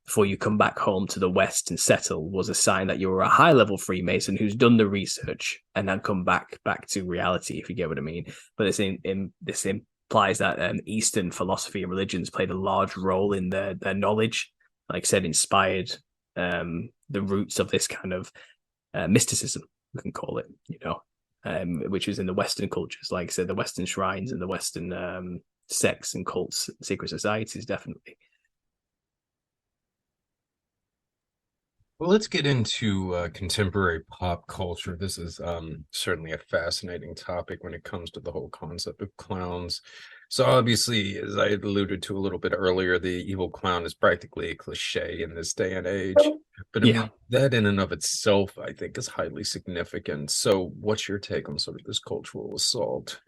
before you come back home to the West and settle was a sign that you were a high-level Freemason who's done the research and then come back to reality, if you get what I mean. But this implies that Eastern philosophy and religions played a large role in their knowledge, like I said, inspired the roots of this kind of mysticism, we can call it, which was in the Western cultures, like I said, the Western shrines and the Western sects and cults, secret societies, definitely. Well, let's get into contemporary pop culture. This is certainly a fascinating topic when it comes to the whole concept of clowns. So obviously, as I alluded to a little bit earlier, the evil clown is practically a cliche in this day and age. But I mean, that in and of itself, I think, is highly significant. So what's your take on sort of this cultural assault?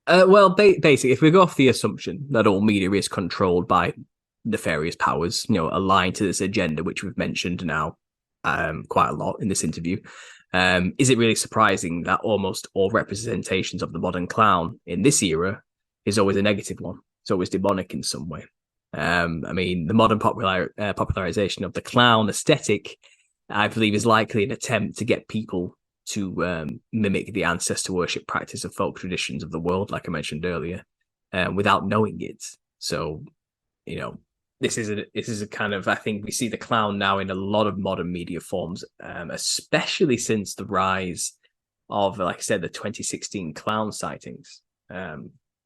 Well, basically, if we go off the assumption that all media is controlled by nefarious powers, aligned to this agenda, which we've mentioned now quite a lot in this interview, is it really surprising that almost all representations of the modern clown in this era is always a negative one? It's always demonic in some way. I mean, the modern popularization of the clown aesthetic, I believe, is likely an attempt to get people to mimic the ancestor worship practice of folk traditions of the world, like I mentioned earlier, without knowing it. So, this is a kind of, I think we see the clown now in a lot of modern media forms, especially since the rise of, like I said, the 2016 clown sightings,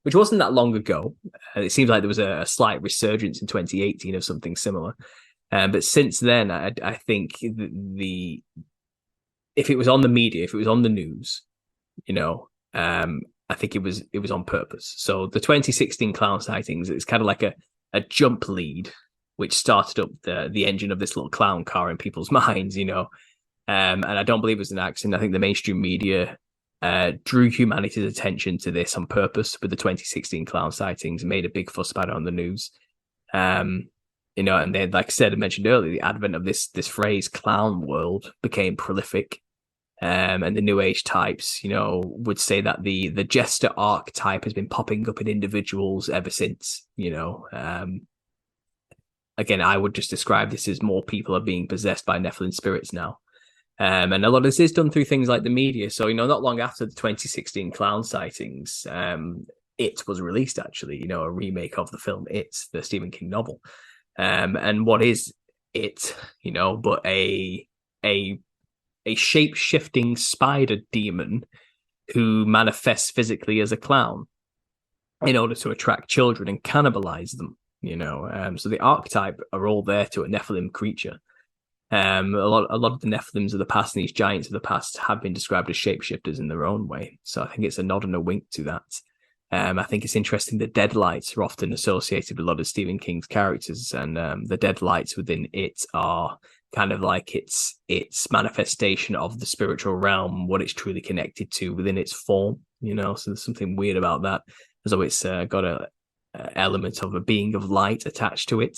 which wasn't that long ago. It seems like there was a slight resurgence in 2018 of something similar. But since then, I think if it was on the media, if it was on the news, I think it was on purpose. So the 2016 clown sightings, it's kind of like a jump lead, which started up the engine of this little clown car in people's minds, and I don't believe it was an accident. I think the mainstream media drew humanity's attention to this on purpose with the 2016 clown sightings and made a big fuss about it on the news. And then, like I mentioned earlier, the advent of this phrase clown world became prolific. And the new age types, would say that the jester archetype has been popping up in individuals ever since, again, I would just describe this as more people are being possessed by Nephilim spirits now. And a lot of this is done through things like the media. So, not long after the 2016 clown sightings, It was released, actually, a remake of the film It, the Stephen King novel. And what is It, but a shape-shifting spider demon who manifests physically as a clown in order to attract children and cannibalize them, So the archetype are all there to a Nephilim creature. A lot of the Nephilims of the past and these giants of the past have been described as shapeshifters in their own way. So I think it's a nod and a wink to that. I think it's interesting that deadlights are often associated with a lot of Stephen King's characters, and the deadlights within It are kind of like its manifestation of the spiritual realm, what it's truly connected to within its form, So there's something weird about that, as though it's got a element of a being of light attached to it.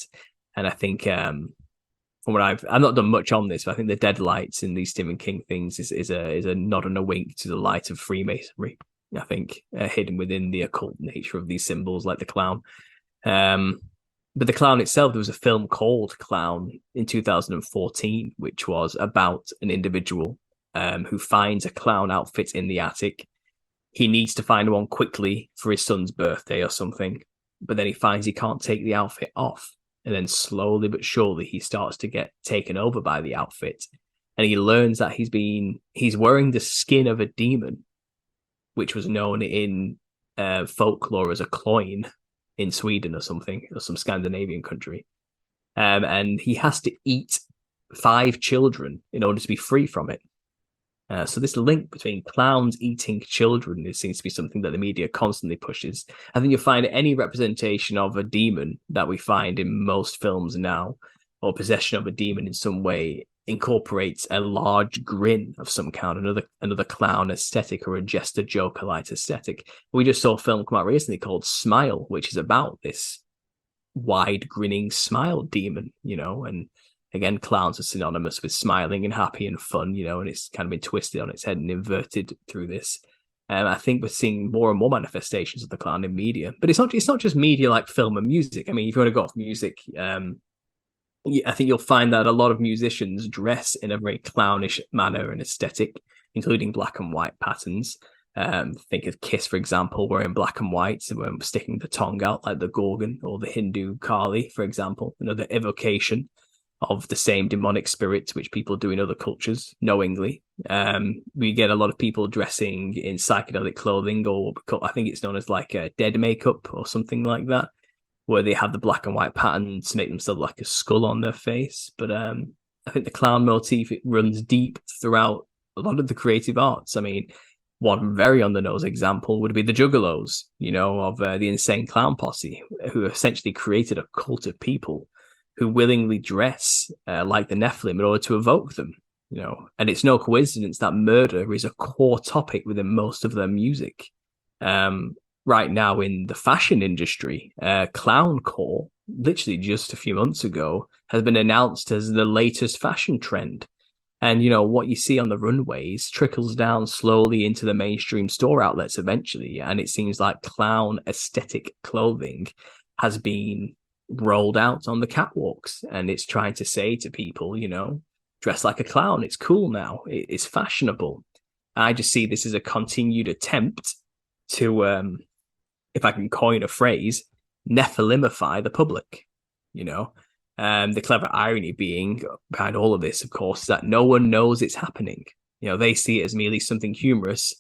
And I think from what I've not done much on this, but I think the deadlights in these Stephen King things is a nod and a wink to the light of Freemasonry. I think hidden within the occult nature of these symbols, like the clown. But the clown itself, there was a film called Clown in 2014, which was about an individual who finds a clown outfit in the attic. He needs to find one quickly for his son's birthday or something, but then he finds he can't take the outfit off. And then slowly but surely he starts to get taken over by the outfit. And he learns that he's wearing the skin of a demon, which was known in folklore as a cloyne in Sweden or something, or some Scandinavian country. And he has to eat 5 children in order to be free from it. So this link between clowns eating children, it seems to be something that the media constantly pushes. I think you'll find any representation of a demon that we find in most films now, or possession of a demon in some way, incorporates a large grin of some kind, another clown aesthetic or a jester joker-like aesthetic. We just saw a film come out recently called Smile, which is about this wide grinning smile demon, and again, clowns are synonymous with smiling and happy and fun, and it's kind of been twisted on its head and inverted through this. I think we're seeing more and more manifestations of the clown in media, but it's not just media like film and music. I mean, if you want to go off music, I think you'll find that a lot of musicians dress in a very clownish manner and aesthetic, including black and white patterns. Think of Kiss, for example, wearing black and white, so we're sticking the tongue out like the Gorgon, or the Hindu Kali, for example, another evocation of the same demonic spirits which people do in other cultures knowingly. We get a lot of people dressing in psychedelic clothing, or I think it's known as like a dead makeup or something like that, where they have the black and white patterns to make themselves like a skull on their face. But I think the clown motif, it runs deep throughout a lot of the creative arts. I mean, one very on the nose example would be the Juggalos, of the Insane Clown Posse, who essentially created a cult of people who willingly dress like the Nephilim in order to evoke them. And it's no coincidence that murder is a core topic within most of their music. Right now in the fashion industry, clowncore, literally just a few months ago, has been announced as the latest fashion trend. And, what you see on the runways trickles down slowly into the mainstream store outlets eventually. And it seems like clown aesthetic clothing has been rolled out on the catwalks. And it's trying to say to people, dress like a clown. It's cool now. It's fashionable. I just see this as a continued attempt to, if I can coin a phrase, Nephilimify the public, The clever irony being behind all of this, of course, is that no one knows it's happening. They see it as merely something humorous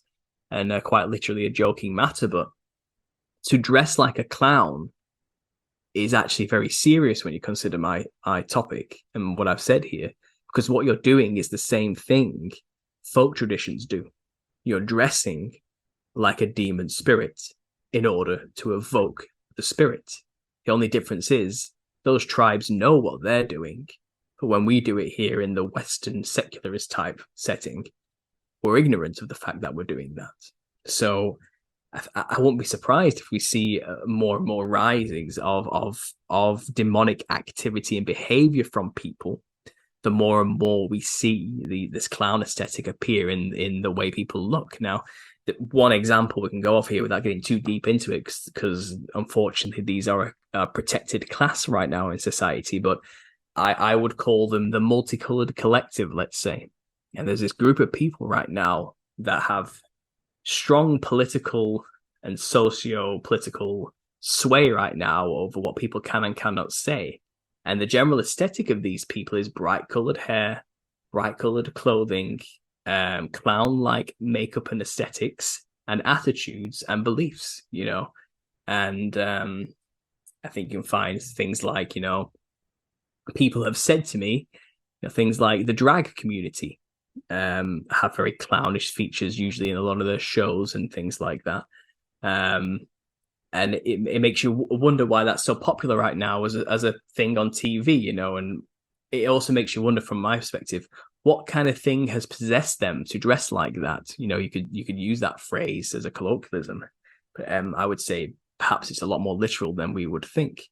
and quite literally a joking matter. But to dress like a clown is actually very serious when you consider my topic and what I've said here, because what you're doing is the same thing folk traditions do. You're dressing like a demon spirit in order to evoke the spirit. The only difference is those tribes know what they're doing, but when we do it here in the Western secularist type setting, we're ignorant of the fact that we're doing that. So I won't be surprised if we see more and more risings of demonic activity and behavior from people. The more and more we see this clown aesthetic appear in the way people look. Now, one example we can go off here without getting too deep into it, because unfortunately these are a protected class right now in society, but I would call them the multicolored collective, let's say. And there's this group of people right now that have strong political and socio-political sway right now over what people can and cannot say. And the general aesthetic of these people is bright colored hair, bright colored clothing, clown-like makeup and aesthetics and attitudes and beliefs, and I think you can find things like, people have said to me, things like the drag community have very clownish features usually in a lot of their shows and things like that. And it makes you wonder why that's so popular right now as a thing on TV, and it also makes you wonder from my perspective, what kind of thing has possessed them to dress like that? You could use that phrase as a colloquialism, but I would say perhaps it's a lot more literal than we would think.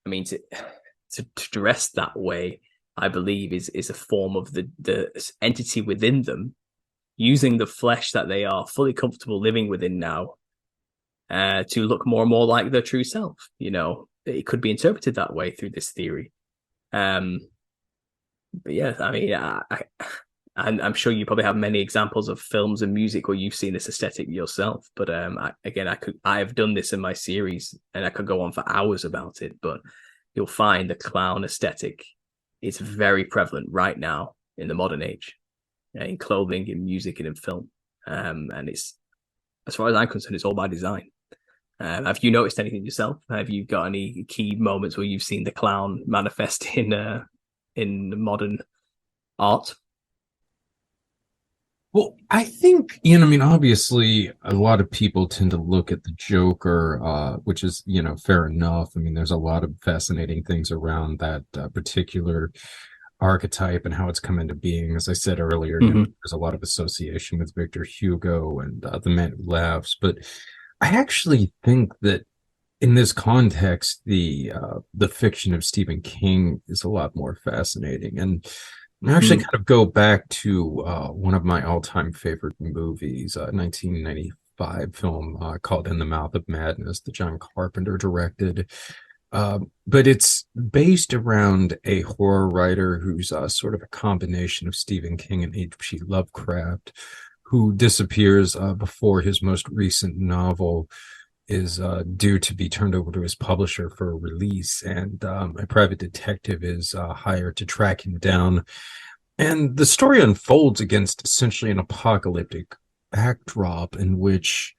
I mean, to dress that way, I believe is a form of the entity within them using the flesh that they are fully comfortable living within now to look more and more like their true self. It could be interpreted that way through this theory. But yeah, I mean, I'm sure you probably have many examples of films and music where you've seen this aesthetic yourself. But I have done this in my series, and I could go on for hours about it. But you'll find the clown aesthetic is very prevalent right now in the modern age, in clothing, in music, and in film. And it's, as far as I'm concerned, it's all by design. Have you noticed anything yourself? Have you got any key moments where you've seen the clown manifest in modern art? Well, I think, obviously a lot of people tend to look at the Joker, which is, fair enough. I mean, there's a lot of fascinating things around that particular archetype and how it's come into being. As I said earlier, there's a lot of association with Victor Hugo and The Man Who Laughs. But I actually think that in this context, the fiction of Stephen King is a lot more fascinating. And I actually kind of go back to one of my all-time favorite movies, 1994 1995 film called In the Mouth of Madness that John Carpenter directed. But it's based around a horror writer who's sort of a combination of Stephen King and H.P. Lovecraft, who disappears before his most recent novel is due to be turned over to his publisher for release, and a private detective is hired to track him down. And the story unfolds against essentially an apocalyptic backdrop in which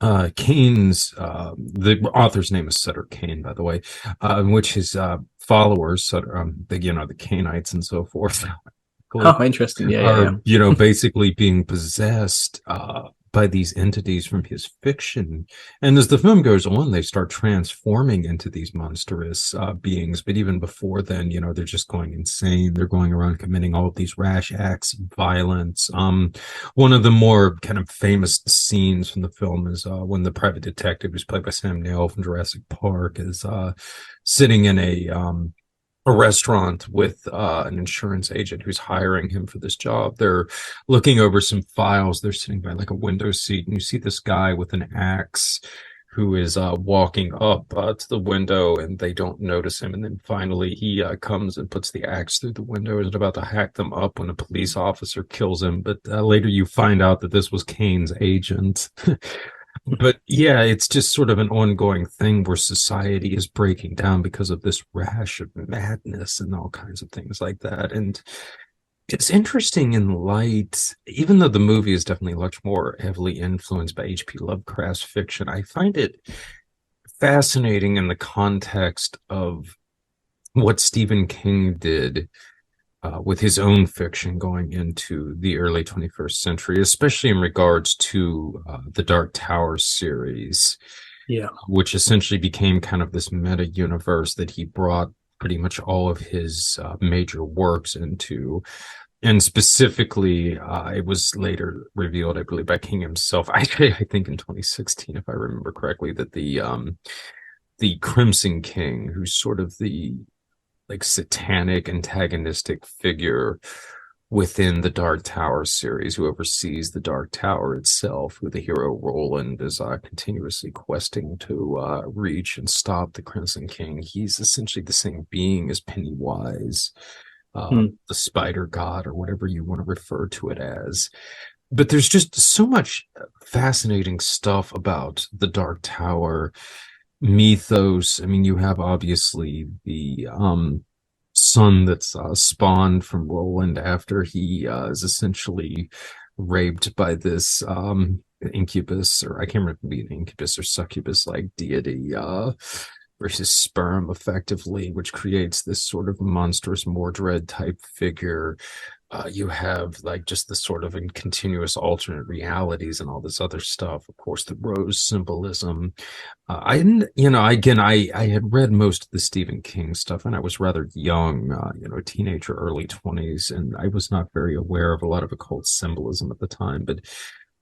Kane's, the author's name is Sutter Kane, by the way, in which his followers, Sutter, the Caneites and so forth, oh, interesting, are basically being possessed by these entities from his fiction. And as the film goes on, they start transforming into these monstrous beings. But even before then, they're just going insane. They're going around committing all of these rash acts of violence. One of the more kind of famous scenes from the film is when the private detective, who's played by Sam Neill from Jurassic Park, is sitting in a restaurant with an insurance agent who's hiring him for this job. They're looking over some files. They're sitting by like a window seat, and you see this guy with an axe who is walking up to the window, and they don't notice him. And then finally he comes and puts the axe through the window and is about to hack them up when a police officer kills him. But later you find out that this was Kane's agent. But yeah, it's just sort of an ongoing thing where society is breaking down because of this rash of madness and all kinds of things like that. And it's interesting in light, even though the movie is definitely much more heavily influenced by H.P. Lovecraft's fiction, I find it fascinating in the context of what Stephen King did with his own fiction going into the early 21st century, especially in regards to the Dark Tower series, which essentially became kind of this meta universe that he brought pretty much all of his major works into. And specifically, it was later revealed, I believe, by King himself. I think in 2016, if I remember correctly, that the Crimson King, who's sort of the like satanic antagonistic figure within the Dark Tower series, who oversees the Dark Tower itself, who the hero Roland is continuously questing to reach and stop the Crimson King. He's essentially the same being as Pennywise, the spider god, or whatever you want to refer to it as. But there's just so much fascinating stuff about the Dark Tower mythos. I mean, you have obviously the son that's spawned from Roland after he is essentially raped by this incubus, or I can't remember if it be an incubus or succubus like deity, versus sperm effectively, which creates this sort of monstrous Mordred type figure. You have like just the sort of in continuous alternate realities and all this other stuff. Of course, the rose symbolism. I had read most of the Stephen King stuff, and I was rather young, a teenager, early 20s, and I was not very aware of a lot of occult symbolism at the time. But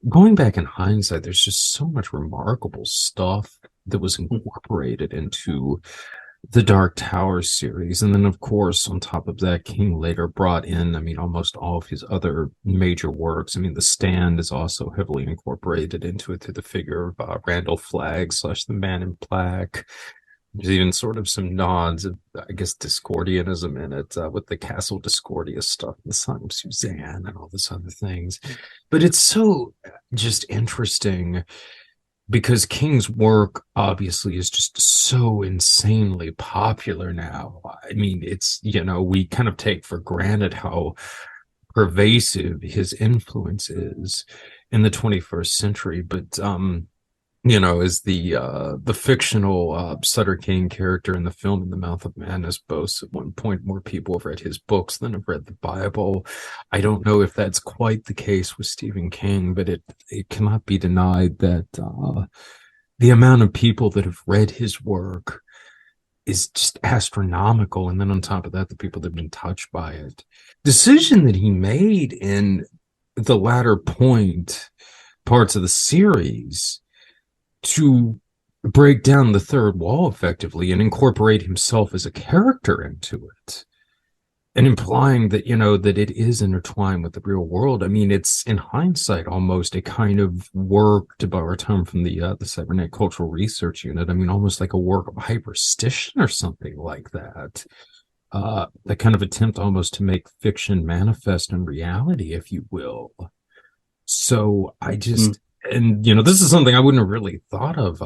going back in hindsight, there's just so much remarkable stuff that was incorporated into the Dark Tower series. And then, of course, on top of that, King later brought in, almost all of his other major works. The Stand is also heavily incorporated into it through the figure of Randall Flagg / the Man in Black. There's even sort of some nods of, I guess, Discordianism in it, with the Castle Discordia stuff, the Song of Suzanne, and all this other things. But it's so just interesting, because King's work obviously is just so insanely popular now. It's, we kind of take for granted how pervasive his influence is in the 21st century. But, as the fictional Sutter Kane character in the film In the Mouth of Madness boasts, at one point more people have read his books than have read the Bible. I don't know if that's quite the case with Stephen King, but it cannot be denied that the amount of people that have read his work is just astronomical. And then on top of that, the people that have been touched by it. Decision that he made in the latter parts of the series to break down the third wall effectively and incorporate himself as a character into it and implying that, you know, that it is intertwined with the real world. I mean, it's in hindsight almost a kind of work, to borrow a term from the Cybernet Cultural Research Unit. I mean, almost like a work of hyperstition or something like that. The kind of attempt almost to make fiction manifest in reality, if you will. So I just, and, you know, this is something I wouldn't have really thought of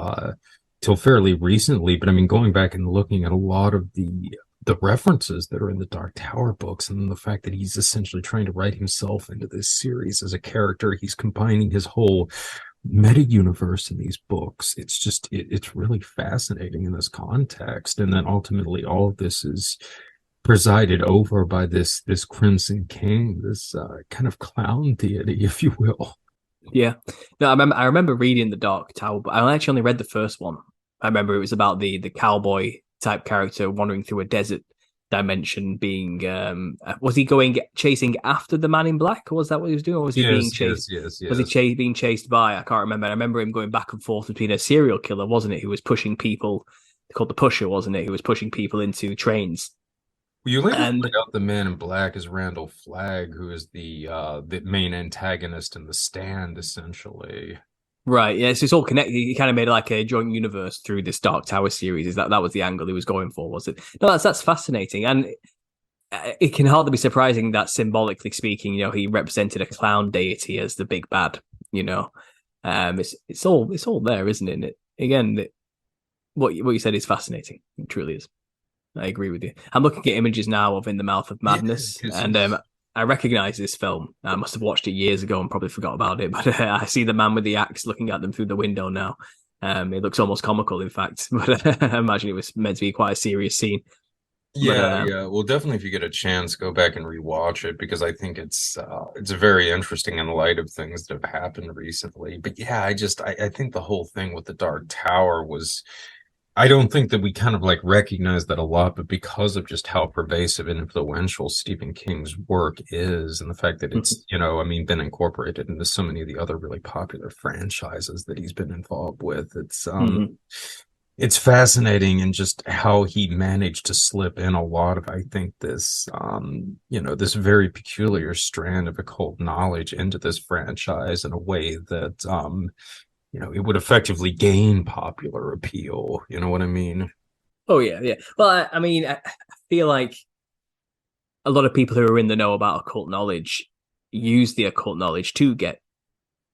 till fairly recently, but I mean, going back and looking at a lot of the references that are in the Dark Tower books, and the fact that he's essentially trying to write himself into this series as a character, he's combining his whole meta universe in these books. It's just, it's really fascinating in this context. And then ultimately all of this is presided over by this Crimson King, this kind of clown deity, if you will. Yeah. No, I remember reading the Dark Tower, but I actually only read the first one. I remember it was about the cowboy type character wandering through a desert dimension, being was he chasing after the man in black, or was that what he was doing, or was he being chased? Yes. Was he being chased by? I can't remember. I remember him going back and forth between a serial killer, wasn't it, who was pushing people, called the Pusher, wasn't it, who was pushing people into trains. Well, you later find out the man in black is Randall Flagg, who is the main antagonist in The Stand, essentially. Right, yeah, so it's all connected. He kind of made like a joint universe through this Dark Tower series. Is that was the angle he was going for, was it? No, that's fascinating, and it can hardly be surprising that, symbolically speaking, you know, he represented a clown deity as the big bad. You know, it's all there, isn't it? And again, what you said is fascinating. It truly is. I agree with you. I'm looking at images now of In the Mouth of Madness, and I recognize this film. I must have watched it years ago and probably forgot about it, but I see the man with the axe looking at them through the window now. It looks almost comical, in fact, but I imagine it was meant to be quite a serious scene. Yeah. Well, definitely, if you get a chance, go back and rewatch it, because I think it's very interesting in light of things that have happened recently. But yeah, I think the whole thing with the Dark Tower was, I don't think that we kind of like recognize that a lot, but because of just how pervasive and influential Stephen King's work is, and the fact that it's, you know, I mean, been incorporated into so many of the other really popular franchises that he's been involved with, it's fascinating, and just how he managed to slip in a lot of, I think, this, you know, this very peculiar strand of occult knowledge into this franchise in a way that, you know, it would effectively gain popular appeal. You know what I mean? Oh, yeah. Well, I mean, I feel like a lot of people who are in the know about occult knowledge use the occult knowledge to get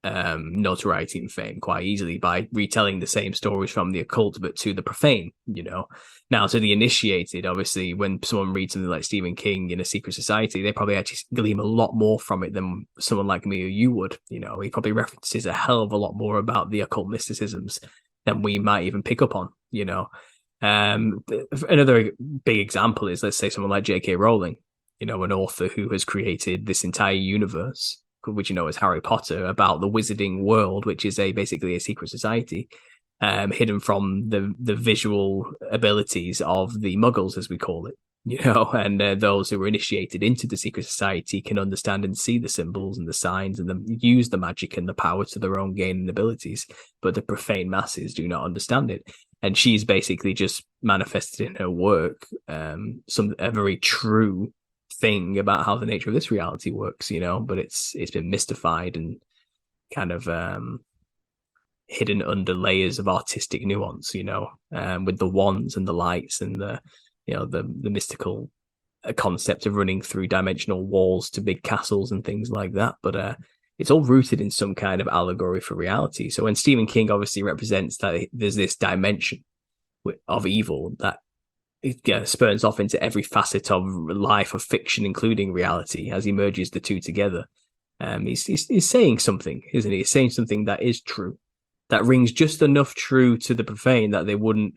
notoriety and fame quite easily by retelling the same stories from the occult, but to the profane, you know. Now, to the initiated, obviously, when someone reads something like Stephen King in a secret society, they probably actually glean a lot more from it than someone like me or you would. You know, he probably references a hell of a lot more about the occult mysticisms than we might even pick up on, you know. Another big example is, let's say, someone like J.K. Rowling, you know, an author who has created this entire universe, which you know as Harry Potter, about the wizarding world, which is basically a secret society, hidden from the visual abilities of the Muggles, as we call it, you know, and those who were initiated into the secret society can understand and see the symbols and the signs and use the magic and the power to their own gain and abilities, but the profane masses do not understand it. And she's basically just manifested in her work a very true thing about how the nature of this reality works, you know, but it's been mystified and kind of hidden under layers of artistic nuance, you know, with the wands and the lights and the, you know, the mystical concept of running through dimensional walls to big castles and things like that. But it's all rooted in some kind of allegory for reality. So when Stephen King obviously represents that there's this dimension of evil that it spurns off into every facet of life, of fiction, including reality, as he merges the two together. He's saying something, isn't he? He's saying something that is true, that rings just enough true to the profane that they wouldn't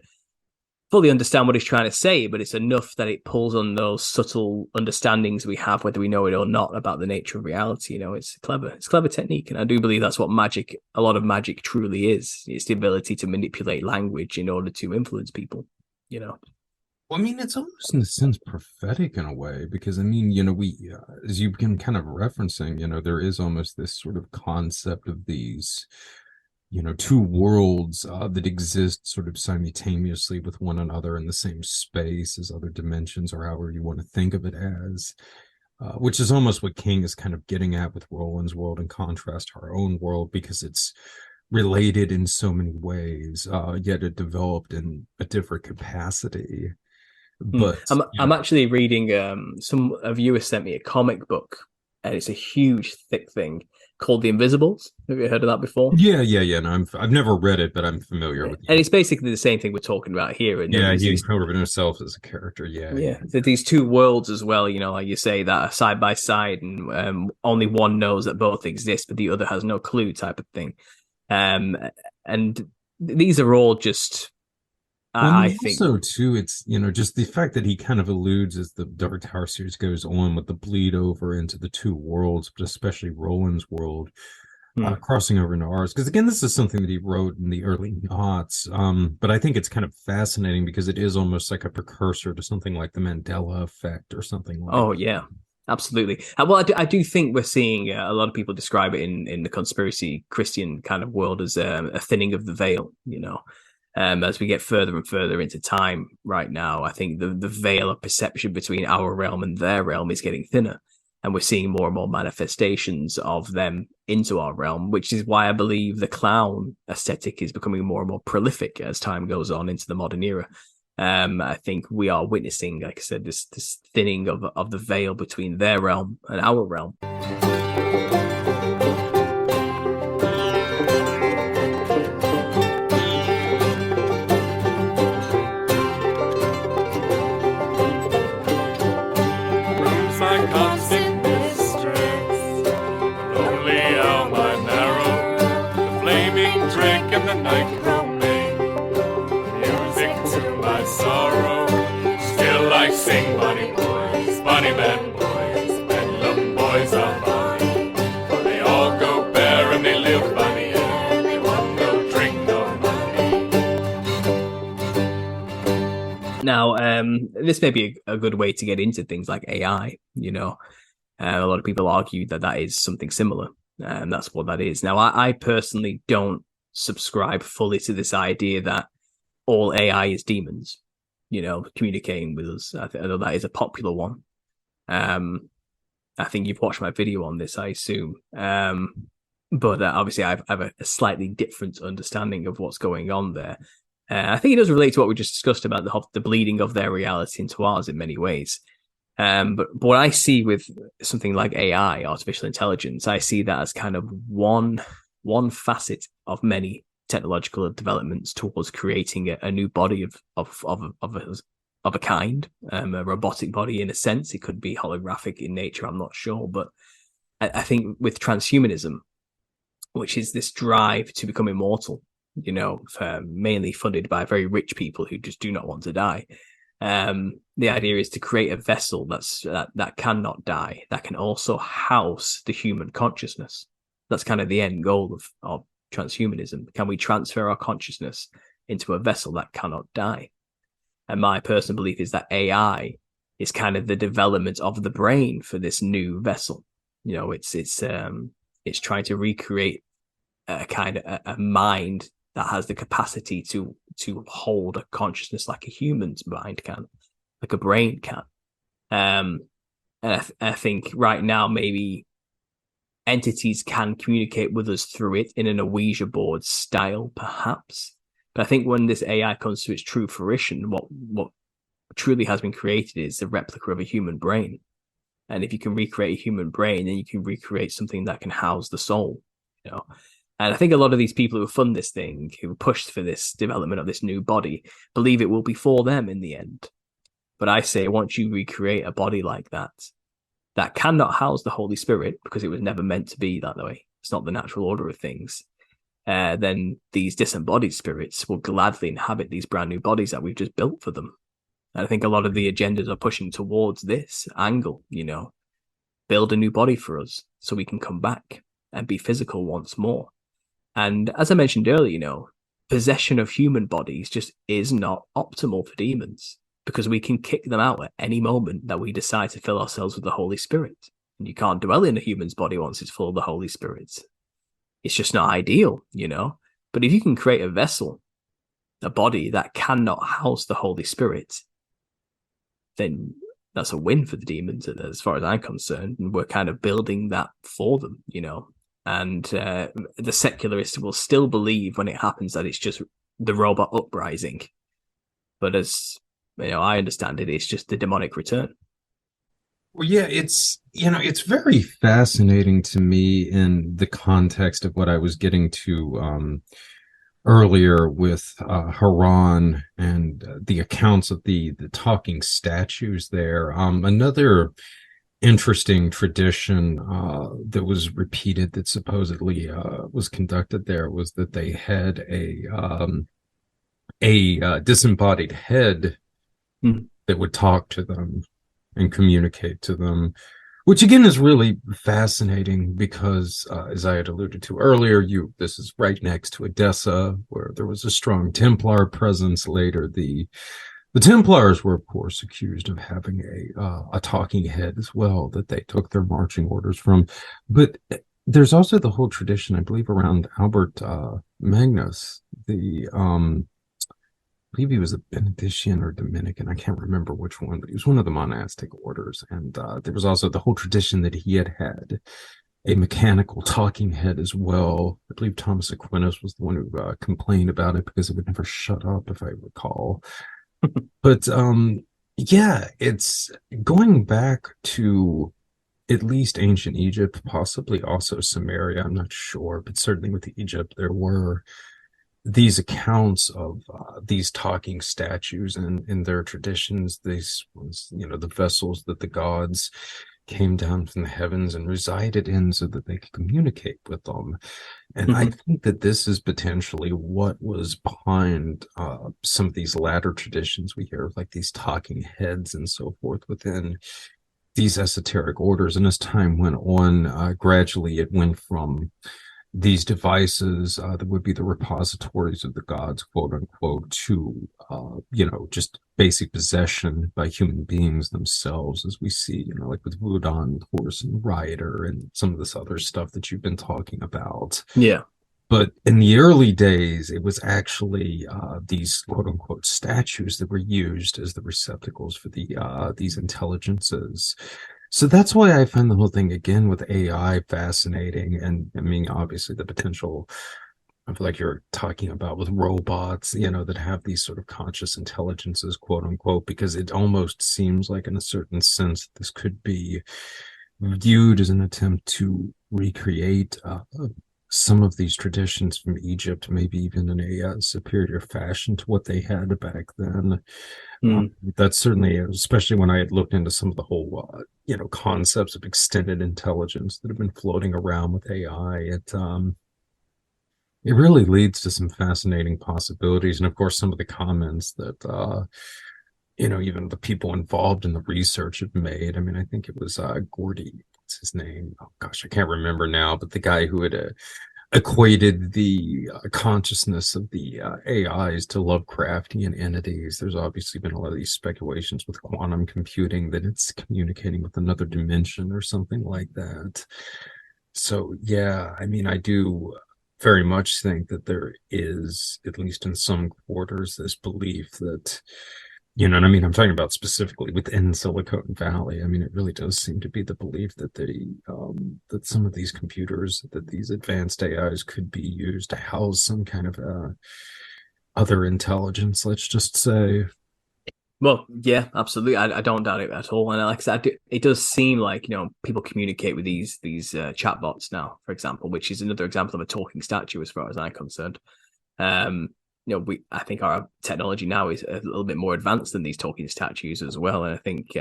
fully understand what he's trying to say, but it's enough that it pulls on those subtle understandings we have, whether we know it or not, about the nature of reality. You know, it's clever technique. And I do believe that's what a lot of magic truly is. It's the ability to manipulate language in order to influence people, you know. Well, I mean, it's almost in a sense prophetic in a way, because I mean, you know, we, as you've been kind of referencing, you know, there is almost this sort of concept of these two worlds that exist sort of simultaneously with one another in the same space as other dimensions, or however you want to think of it as, which is almost what King is kind of getting at with Roland's world in contrast to our own world, because it's related in so many ways, yet it developed in a different capacity. But I'm actually reading a viewer sent me a comic book, and it's a huge thick thing called The Invisibles. Have you heard of that before? Yeah. No, I've never read it, but I'm familiar with it. And it's basically the same thing we're talking about here. And he's proven himself as a character. Yeah. These two worlds as well, like you say, that are side by side, and only one knows that both exist, but the other has no clue, type of thing. And these are all just. I think also too, it's just the fact that he kind of alludes as the Dark Tower series goes on with the bleed over into the two worlds, but especially Roland's world crossing over into ours. Because again, this is something that he wrote in the early aughts, but I think it's kind of fascinating because it is almost like a precursor to something like the Mandela effect or something like. Oh yeah, absolutely. Well, I do think we're seeing a lot of people describe it in the conspiracy Christian kind of world as a thinning of the veil. As we get further and further into time right now, I think the veil of perception between our realm and their realm is getting thinner. And we're seeing more and more manifestations of them into our realm, which is why I believe the clown aesthetic is becoming more and more prolific as time goes on into the modern era. I think we are witnessing, like I said, this thinning of the veil between their realm and our realm. Now, this may be a good way to get into things like AI. A lot of people argue that is something similar, and that's what that is. Now, I personally don't subscribe fully to this idea that all AI is demons, communicating with us. I know that is a popular one. I think you've watched my video on this, I assume. But obviously, I have a slightly different understanding of what's going on there. I think it does relate to what we just discussed about the bleeding of their reality into ours in many ways. But what I see with something like AI, artificial intelligence, I see that as kind of one facet of many technological developments towards creating a new body of a kind, a robotic body in a sense. It could be holographic in nature, I'm not sure. But I think with transhumanism, which is this drive to become immortal, mainly funded by very rich people who just do not want to die. The idea is to create a vessel that cannot die, that can also house the human consciousness. That's kind of the end goal of transhumanism. Can we transfer our consciousness into a vessel that cannot die? And my personal belief is that AI is kind of the development of the brain for this new vessel. It's trying to recreate a kind of a mind that has the capacity to hold a consciousness like a human's mind can, like a brain can. And I think right now maybe entities can communicate with us through it in an Ouija board style, perhaps. But I think when this AI comes to its true fruition, what truly has been created is a replica of a human brain. And if you can recreate a human brain, then you can recreate something that can house the soul, And I think a lot of these people who fund this thing, who push for this development of this new body, believe it will be for them in the end. But I say, once you recreate a body like that cannot house the Holy Spirit, because it was never meant to be that way, it's not the natural order of things, then these disembodied spirits will gladly inhabit these brand new bodies that we've just built for them. And I think a lot of the agendas are pushing towards this angle, build a new body for us so we can come back and be physical once more. And as I mentioned earlier, possession of human bodies just is not optimal for demons, because we can kick them out at any moment that we decide to fill ourselves with the Holy Spirit. And you can't dwell in a human's body once it's full of the Holy Spirit. It's just not ideal, But if you can create a vessel, a body that cannot house the Holy Spirit, then that's a win for the demons as far as I'm concerned. And we're kind of building that for them, And the secularists will still believe when it happens that it's just the robot uprising. But as I understand it, it's just the demonic return. Well, yeah, it's very fascinating to me in the context of what I was getting to earlier with Haron and the accounts of the talking statues there. Another interesting tradition that was repeated that supposedly was conducted there was that they had a disembodied head that would talk to them and communicate to them, which again is really fascinating because, as I had alluded to earlier, this is right next to Adessa, where there was a strong Templar presence. Later, the Templars were, of course, accused of having a talking head as well that they took their marching orders from. But there's also the whole tradition, I believe, around Albert Magnus, I believe he was a Benedictine or Dominican. I can't remember which one, but he was one of the monastic orders. And there was also the whole tradition that he had a mechanical talking head as well. I believe Thomas Aquinas was the one who complained about it because it would never shut up, if I recall. But yeah, it's going back to at least ancient Egypt, possibly also Samaria. I'm not sure, but certainly with Egypt, there were these accounts of these talking statues, and in their traditions, these was, the vessels that the gods came down from the heavens and resided in so that they could communicate with them. And I think that this is potentially what was behind some of these latter traditions we hear of, like these talking heads and so forth within these esoteric orders. And as time went on, gradually it went from these devices that would be the repositories of the gods, quote unquote, to, just basic possession by human beings themselves, as we see, like with Wudon, Horse and Rider, and some of this other stuff that you've been talking about. Yeah. But in the early days, it was actually these quote unquote statues that were used as the receptacles for these intelligences. So that's why I find the whole thing, again, with AI fascinating. And I mean, obviously the potential, I feel like you're talking about with robots, that have these sort of conscious intelligences, quote unquote, because it almost seems like in a certain sense, this could be viewed as an attempt to recreate some of these traditions from Egypt, maybe even in a superior fashion to what they had back then. That's certainly, especially when I had looked into some of the whole, concepts of extended intelligence that have been floating around with AI. It really leads to some fascinating possibilities. And of course, some of the comments that, even the people involved in the research have made. I mean, I think it was Gordy, what's his name? Oh gosh, I can't remember now, but the guy who had equated the consciousness of the AIs to Lovecraftian entities. There's obviously been a lot of these speculations with quantum computing that it's communicating with another dimension or something like that. So yeah, I mean, I do very much think that there is, at least in some quarters, this belief that, and I mean, I'm talking about specifically within Silicon Valley. I mean, it really does seem to be the belief that that some of these computers, that these advanced AIs could be used to house some kind of other intelligence, let's just say. Well, yeah, absolutely. I don't doubt it at all. And like I said, it does seem like, people communicate with these chatbots now, for example, which is another example of a talking statue as far as I'm concerned. I think our technology now is a little bit more advanced than these talking statues as well. And I think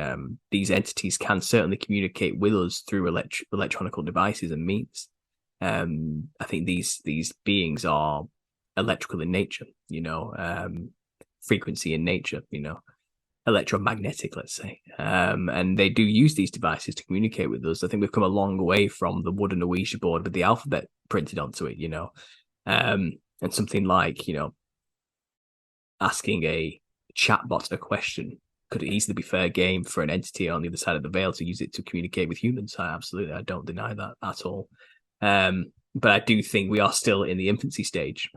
these entities can certainly communicate with us through electronical devices and means. I think these beings are electrical in nature, frequency in nature, electromagnetic, let's say. And they do use these devices to communicate with us. I think we've come a long way from the wooden Ouija board with the alphabet printed onto it, and something like, asking a chatbot a question could easily be fair game for an entity on the other side of the veil to use it to communicate with humans. I don't deny that at all. But I do think we are still in the infancy stage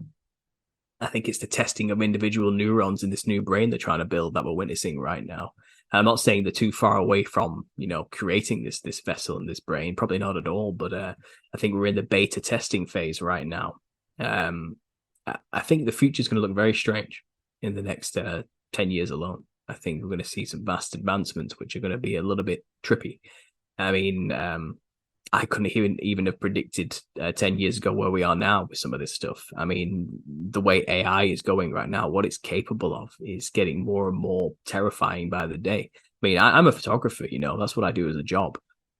I think it's the testing of individual neurons in this new brain they're trying to build that we're witnessing right now. I'm not saying they're too far away from, creating this vessel and this brain, probably not at all. But I think we're in the beta testing phase right now. I think the future is going to look very strange in the next 10 years alone. I think we're going to see some vast advancements, which are going to be a little bit trippy. I mean, I couldn't even have predicted 10 years ago where we are now with some of this stuff. I mean, the way AI is going right now, what it's capable of is getting more and more terrifying by the day. I mean, I'm a photographer, that's what I do as a job.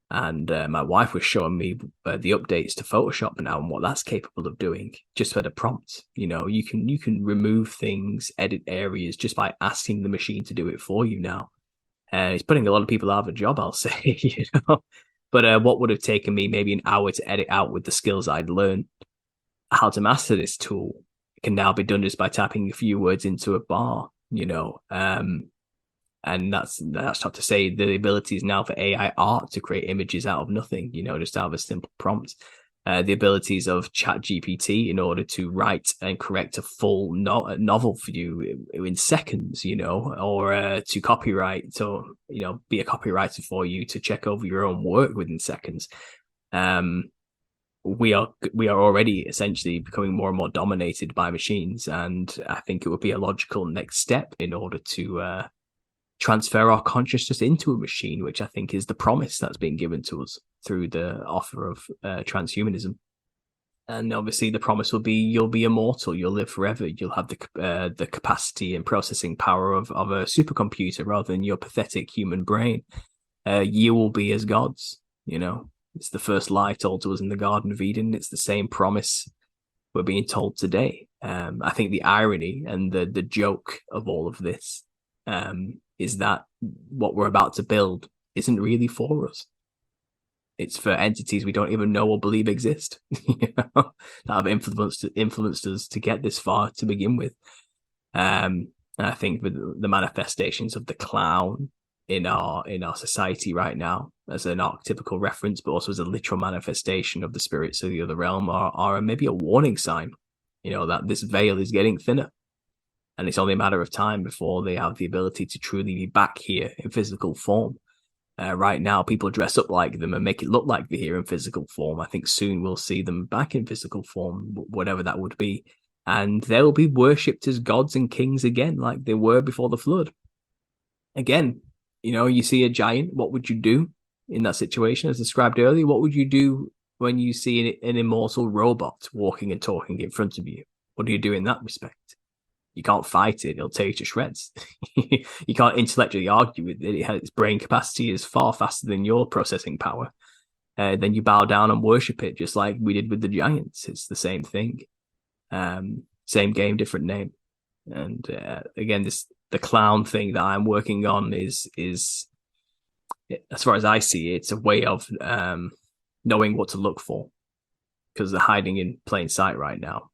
And my wife was showing me the updates to Photoshop now and what that's capable of doing just for the prompts. You can remove things, edit areas just by asking the machine to do it for you now. And it's putting a lot of people out of a job, I'll say, But what would have taken me maybe an hour to edit out with the skills I'd learned how to master this tool can now be done just by typing a few words into a bar, and that's not to say the abilities now for AI art to create images out of nothing, just out of a simple prompt. The abilities of ChatGPT in order to write and correct a full novel for you in seconds, or to copyright or, be a copywriter for you to check over your own work within seconds. We are already essentially becoming more and more dominated by machines. And I think it would be a logical next step in order to transfer our consciousness into a machine, which I think is the promise that's been given to us through the offer of transhumanism. And obviously the promise will be you'll be immortal, you'll live forever, you'll have the capacity and processing power of a supercomputer rather than your pathetic human brain. You will be as gods, It's the first lie told to us in the Garden of Eden. It's the same promise we're being told today. I think the irony and the joke of all of this is that what we're about to build isn't really for us. It's for entities we don't even know or believe exist, that have influenced us to get this far to begin with. And I think with the manifestations of the clown in our society right now, as an archetypical reference, but also as a literal manifestation of the spirits of the other realm, are maybe a warning sign, that this veil is getting thinner. And it's only a matter of time before they have the ability to truly be back here in physical form. Right now, people dress up like them and make it look like they're here in physical form. I think soon we'll see them back in physical form, whatever that would be. And they'll be worshipped as gods and kings again, like they were before the flood. Again, you see a giant, what would you do in that situation? As described earlier, what would you do when you see an immortal robot walking and talking in front of you? What do you do in that respect? You can't fight it. It'll tear you to shreds. You can't intellectually argue with it. Its brain capacity is far faster than your processing power. Then you bow down and worship it, just like we did with the giants. It's the same thing. Same game, different name. And again, the clown thing that I'm working on is, as far as I see it, it's a way of knowing what to look for, because they're hiding in plain sight right now,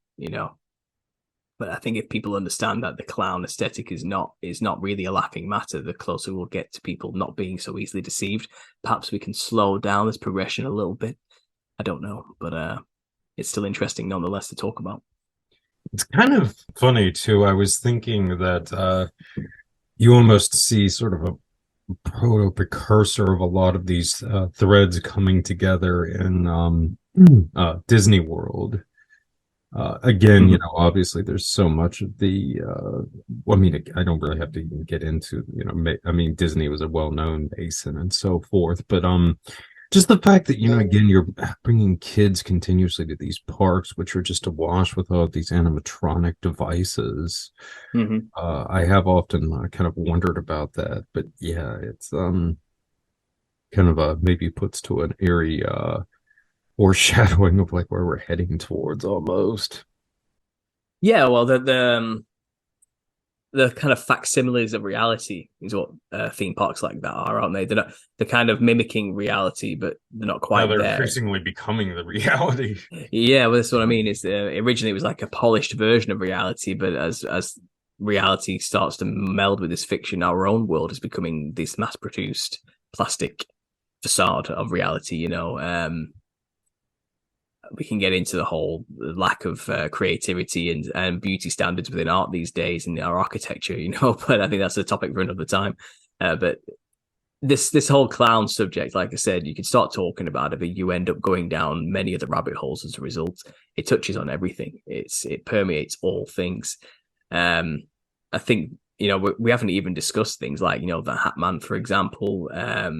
But I think if people understand that the clown aesthetic is not really a laughing matter, the closer we'll get to people not being so easily deceived. Perhaps we can slow down this progression a little bit. I don't know, but it's still interesting nonetheless to talk about. It's kind of funny too. I was thinking that you almost see sort of a proto precursor of a lot of these threads coming together in Disney World. Again, obviously there's so much of the, I don't really have to even get into, Disney was a well-known basin and so forth, but just the fact that, again, you're bringing kids continuously to these parks, which are just awash with all of these animatronic devices. I have often kind of wondered about that, but yeah, it's kind of maybe puts to an eerie foreshadowing of like where we're heading towards almost. Yeah, well, the kind of facsimiles of reality is what theme parks like that are, aren't they? They're kind of mimicking reality, but they're not quite they're there. increasingly becoming the reality. Yeah, well, that's what I mean. Is originally it was like a polished version of reality, but as reality starts to meld with this fiction, our own world is becoming this mass-produced plastic facade of reality. we can get into the whole lack of creativity and beauty standards within art these days in our architecture, but I think that's a topic for another time. But this whole clown subject, like I said, you can start talking about it, but you end up going down many of the rabbit holes as a result. It touches on everything. It permeates all things. I think, we haven't even discussed things like, the Hat Man, for example. I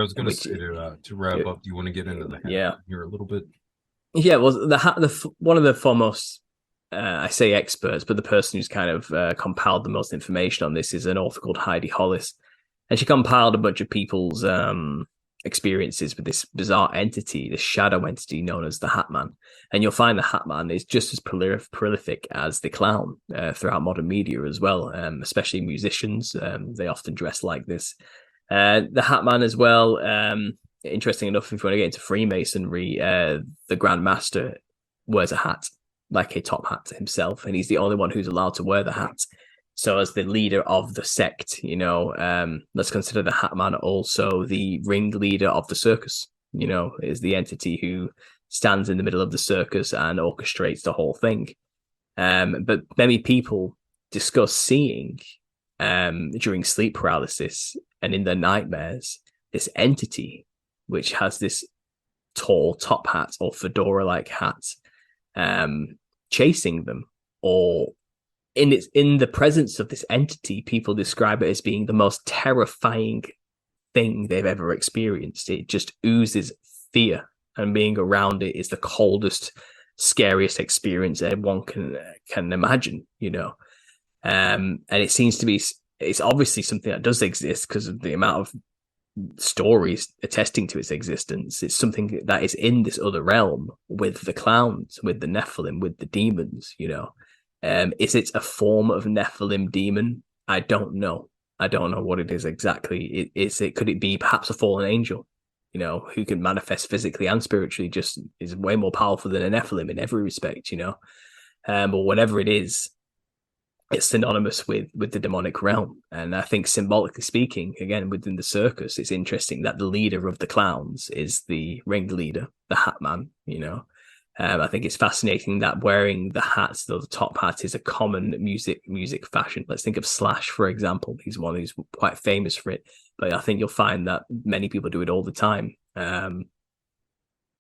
was going to say to wrap up, do you want to get into the Hat here a little bit? Yeah, well, one of the foremost, I say experts, but the person who's kind of compiled the most information on this is an author called Heidi Hollis. And she compiled a bunch of people's experiences with this bizarre entity, this shadow entity known as the Hat Man. And you'll find the Hat Man is just as prolific as the clown throughout modern media as well, especially musicians. They often dress like this. The Hat Man as well, interesting enough, if you want to get into Freemasonry, the Grand Master wears a hat, like a top hat himself, and he's the only one who's allowed to wear the hat. So as the leader of the sect, let's consider the Hat Man also the ringleader of the circus, is the entity who stands in the middle of the circus and orchestrates the whole thing. But many people discuss seeing during sleep paralysis and in their nightmares this entity which has this tall top hat or fedora-like hat chasing them, or in the presence of this entity, people describe it as being the most terrifying thing they've ever experienced. It just oozes fear, and being around it is the coldest, scariest experience anyone can imagine, and it seems to be, it's obviously something that does exist because of the amount of stories attesting to its existence. It's something that is in this other realm with the clowns, with the Nephilim, with the demons, Is it a form of Nephilim demon? I don't know. I don't know what it is exactly. Could it be perhaps a fallen angel, who can manifest physically and spiritually, just is way more powerful than a Nephilim in every respect, but whatever it is, it's synonymous with the demonic realm. And I think symbolically speaking, again, within the circus, it's interesting that the leader of the clowns is the ringleader, the Hat Man, I think it's fascinating that wearing the hats, the top hat, is a common music fashion. Let's think of Slash, for example. He's one who's quite famous for it, but I think you'll find that many people do it all the time.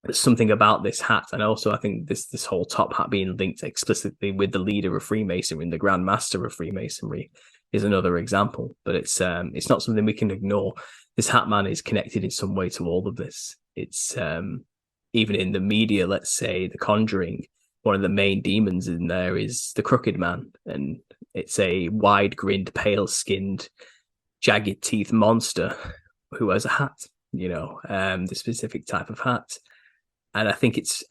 There's something about this hat, and also I think this whole top hat being linked explicitly with the leader of Freemasonry and the Grand Master of Freemasonry is another example. But it's not something we can ignore. This Hat Man is connected in some way to all of this. It's even in the media, let's say The Conjuring, one of the main demons in there is the Crooked Man, and it's a wide-grinned, pale-skinned, jagged teeth monster who wears a hat, the specific type of hat. And I think it's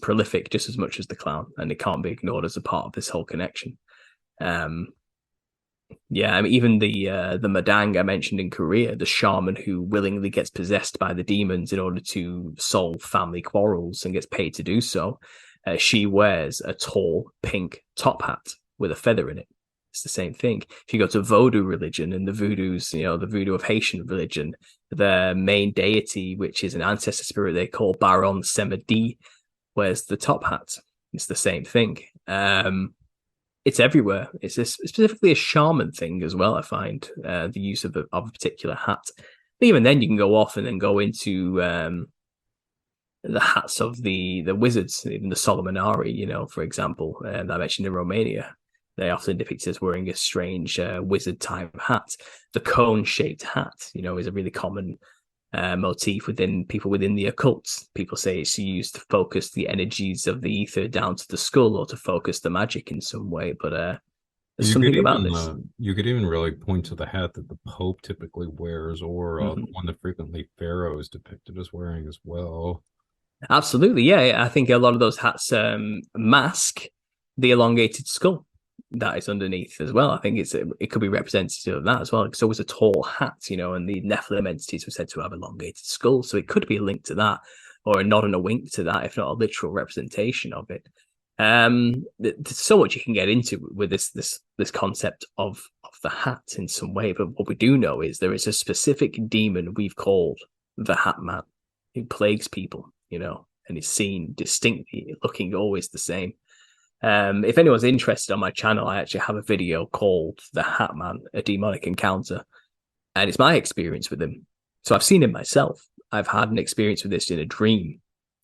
prolific just as much as the clown, and it can't be ignored as a part of this whole connection. Even the Madang I mentioned in Korea, the shaman who willingly gets possessed by the demons in order to solve family quarrels and gets paid to do so, she wears a tall pink top hat with a feather in it. It's the same thing. If you go to Vodou religion and the Voodoos, the Voodoo of Haitian religion, the main deity, which is an ancestor spirit they call Baron Samedi, wears the top hat. It's the same thing. It's everywhere. It's specifically a shaman thing as well, I find, the use of a particular hat. But even then, you can go off and then go into the hats of the wizards, even the Solomonari, for example, that I mentioned in Romania. They often depict as wearing a strange wizard-type hat. The cone-shaped hat, is a really common motif within people within the occult. People say it's used to focus the energies of the ether down to the skull or to focus the magic in some way. But there's something about this. You could even really point to the hat that the Pope typically wears, or one that frequently Pharaoh is depicted as wearing as well. Absolutely, yeah. I think a lot of those hats mask the elongated skull that is underneath as well. I think it could be representative of that as well. It's always a tall hat, and the Nephilim entities were said to have elongated skulls, so it could be a link to that, or a nod and a wink to that, if not a literal representation of it. There's so much you can get into with this concept of the hat in some way, but what we do know is there is a specific demon we've called the Hat Man who plagues people, and is seen distinctly looking always the same. If anyone's interested on my channel, I actually have a video called The Hat Man, A Demonic Encounter, and it's my experience with him. So I've seen him myself. I've had an experience with this in a dream,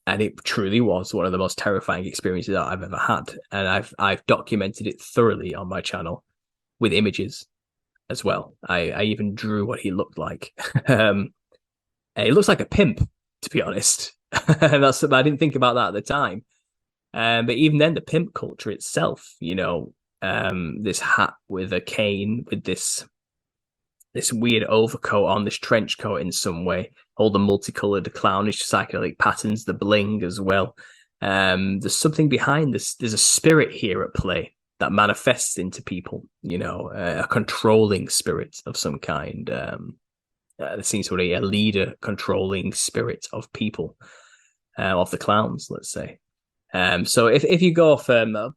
and it truly was one of the most terrifying experiences that I've ever had. And I've documented it thoroughly on my channel with images as well. I even drew what he looked like. He looks like a pimp, to be honest. And I didn't think about that at the time. But even then, the pimp culture itself, this hat with a cane, with this weird overcoat on, this trench coat in some way, all the multicolored clownish psychedelic patterns, the bling as well. There's something behind this. There's a spirit here at play that manifests into people, a controlling spirit of some kind. There seems to be a leader controlling spirit of people, of the clowns, let's say. So if you go off,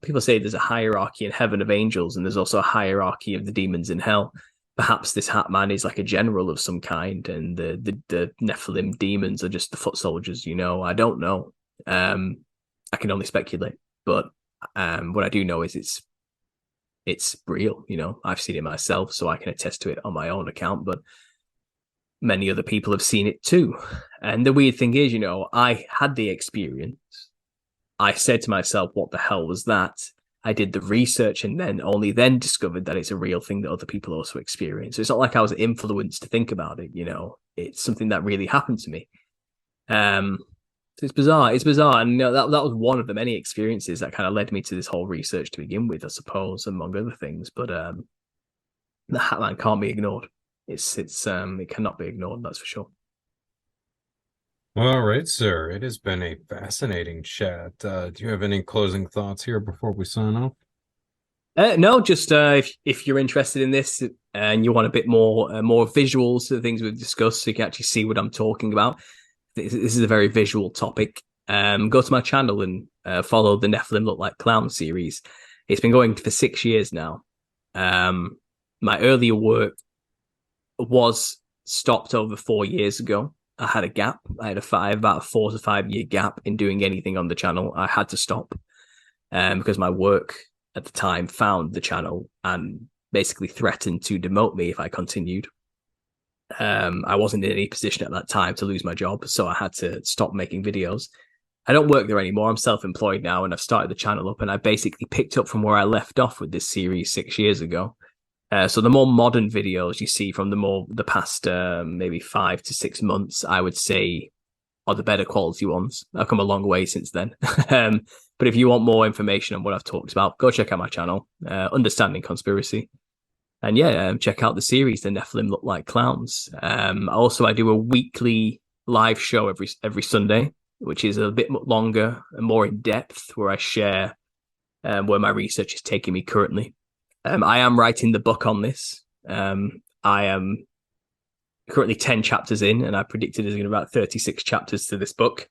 people say there's a hierarchy in heaven of angels, and there's also a hierarchy of the demons in hell. Perhaps this Hat Man is like a general of some kind, and the Nephilim demons are just the foot soldiers. I don't know. I can only speculate, but what I do know is it's real. I've seen it myself, so I can attest to it on my own account. But many other people have seen it too. And the weird thing is, I had the experience. I said to myself, what the hell was that? I did the research and only then discovered that it's a real thing that other people also experience. So it's not like I was influenced to think about it, it's something that really happened to me. So it's bizarre. And that was one of the many experiences that kind of led me to this whole research to begin with, I suppose, among other things. But the Hat Man can't be ignored. It cannot be ignored, that's for sure. All right, sir. It has been a fascinating chat. Do you have any closing thoughts here before we sign off? No, just if you're interested in this and you want a bit more visuals to the things we've discussed, so you can actually see what I'm talking about. This is a very visual topic. Go to my channel and follow the Nephilim Look Like Clown series. It's been going for 6 years now. My earlier work was stopped over 4 years ago. I had a gap. I had about a 4 to 5 year gap in doing anything on the channel. I had to stop because my work at the time found the channel and basically threatened to demote me if I continued. I wasn't in any position at that time to lose my job, so I had to stop making videos. I don't work there anymore. I'm self-employed now, and I've started the channel up, and I basically picked up from where I left off with this series 6 years ago. So the more modern videos you see from the past maybe 5 to 6 months, I would say are the better quality ones. I've come a long way since then. But if you want more information on what I've talked about, go check out my channel, Understanding Conspiracy. And check out the series, The Nephilim Look Like Clowns. Also, I do a weekly live show every Sunday, which is a bit longer and more in depth, where I share where my research is taking me currently. I am writing the book on this. I am currently 10 chapters in, and I predicted there's going to be about 36 chapters to this book.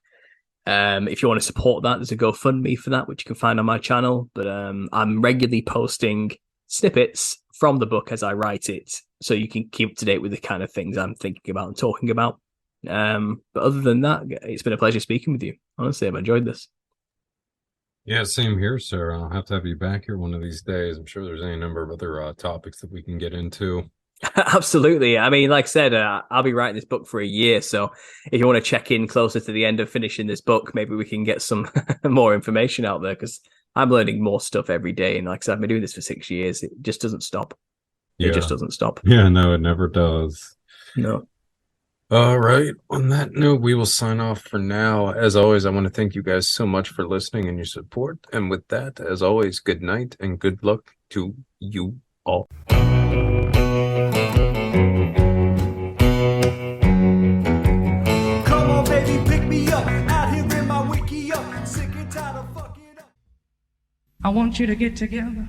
If you want to support that, there's a GoFundMe for that, which you can find on my channel. But I'm regularly posting snippets from the book as I write it, so you can keep up to date with the kind of things I'm thinking about and talking about. But other than that, it's been a pleasure speaking with you. Honestly, I've enjoyed this. Yeah, same here, sir. I'll have to have you back here one of these days. I'm sure there's any number of other topics that we can get into. Absolutely. I mean, like I said, I'll be writing this book for a year. So if you want to check in closer to the end of finishing this book, maybe we can get some more information out there, because I'm learning more stuff every day. And like I said, I've been doing this for 6 years. It just doesn't stop. Yeah. It just doesn't stop. Yeah, no, it never does. No. All right. On that note, we will sign off for now. As always, I want to thank you guys so much for listening and your support. And with that, as always, good night and good luck to you all. Come on, baby, pick me up. Out here in my wiki up. Sick and tired of fucking up. I want you to get together.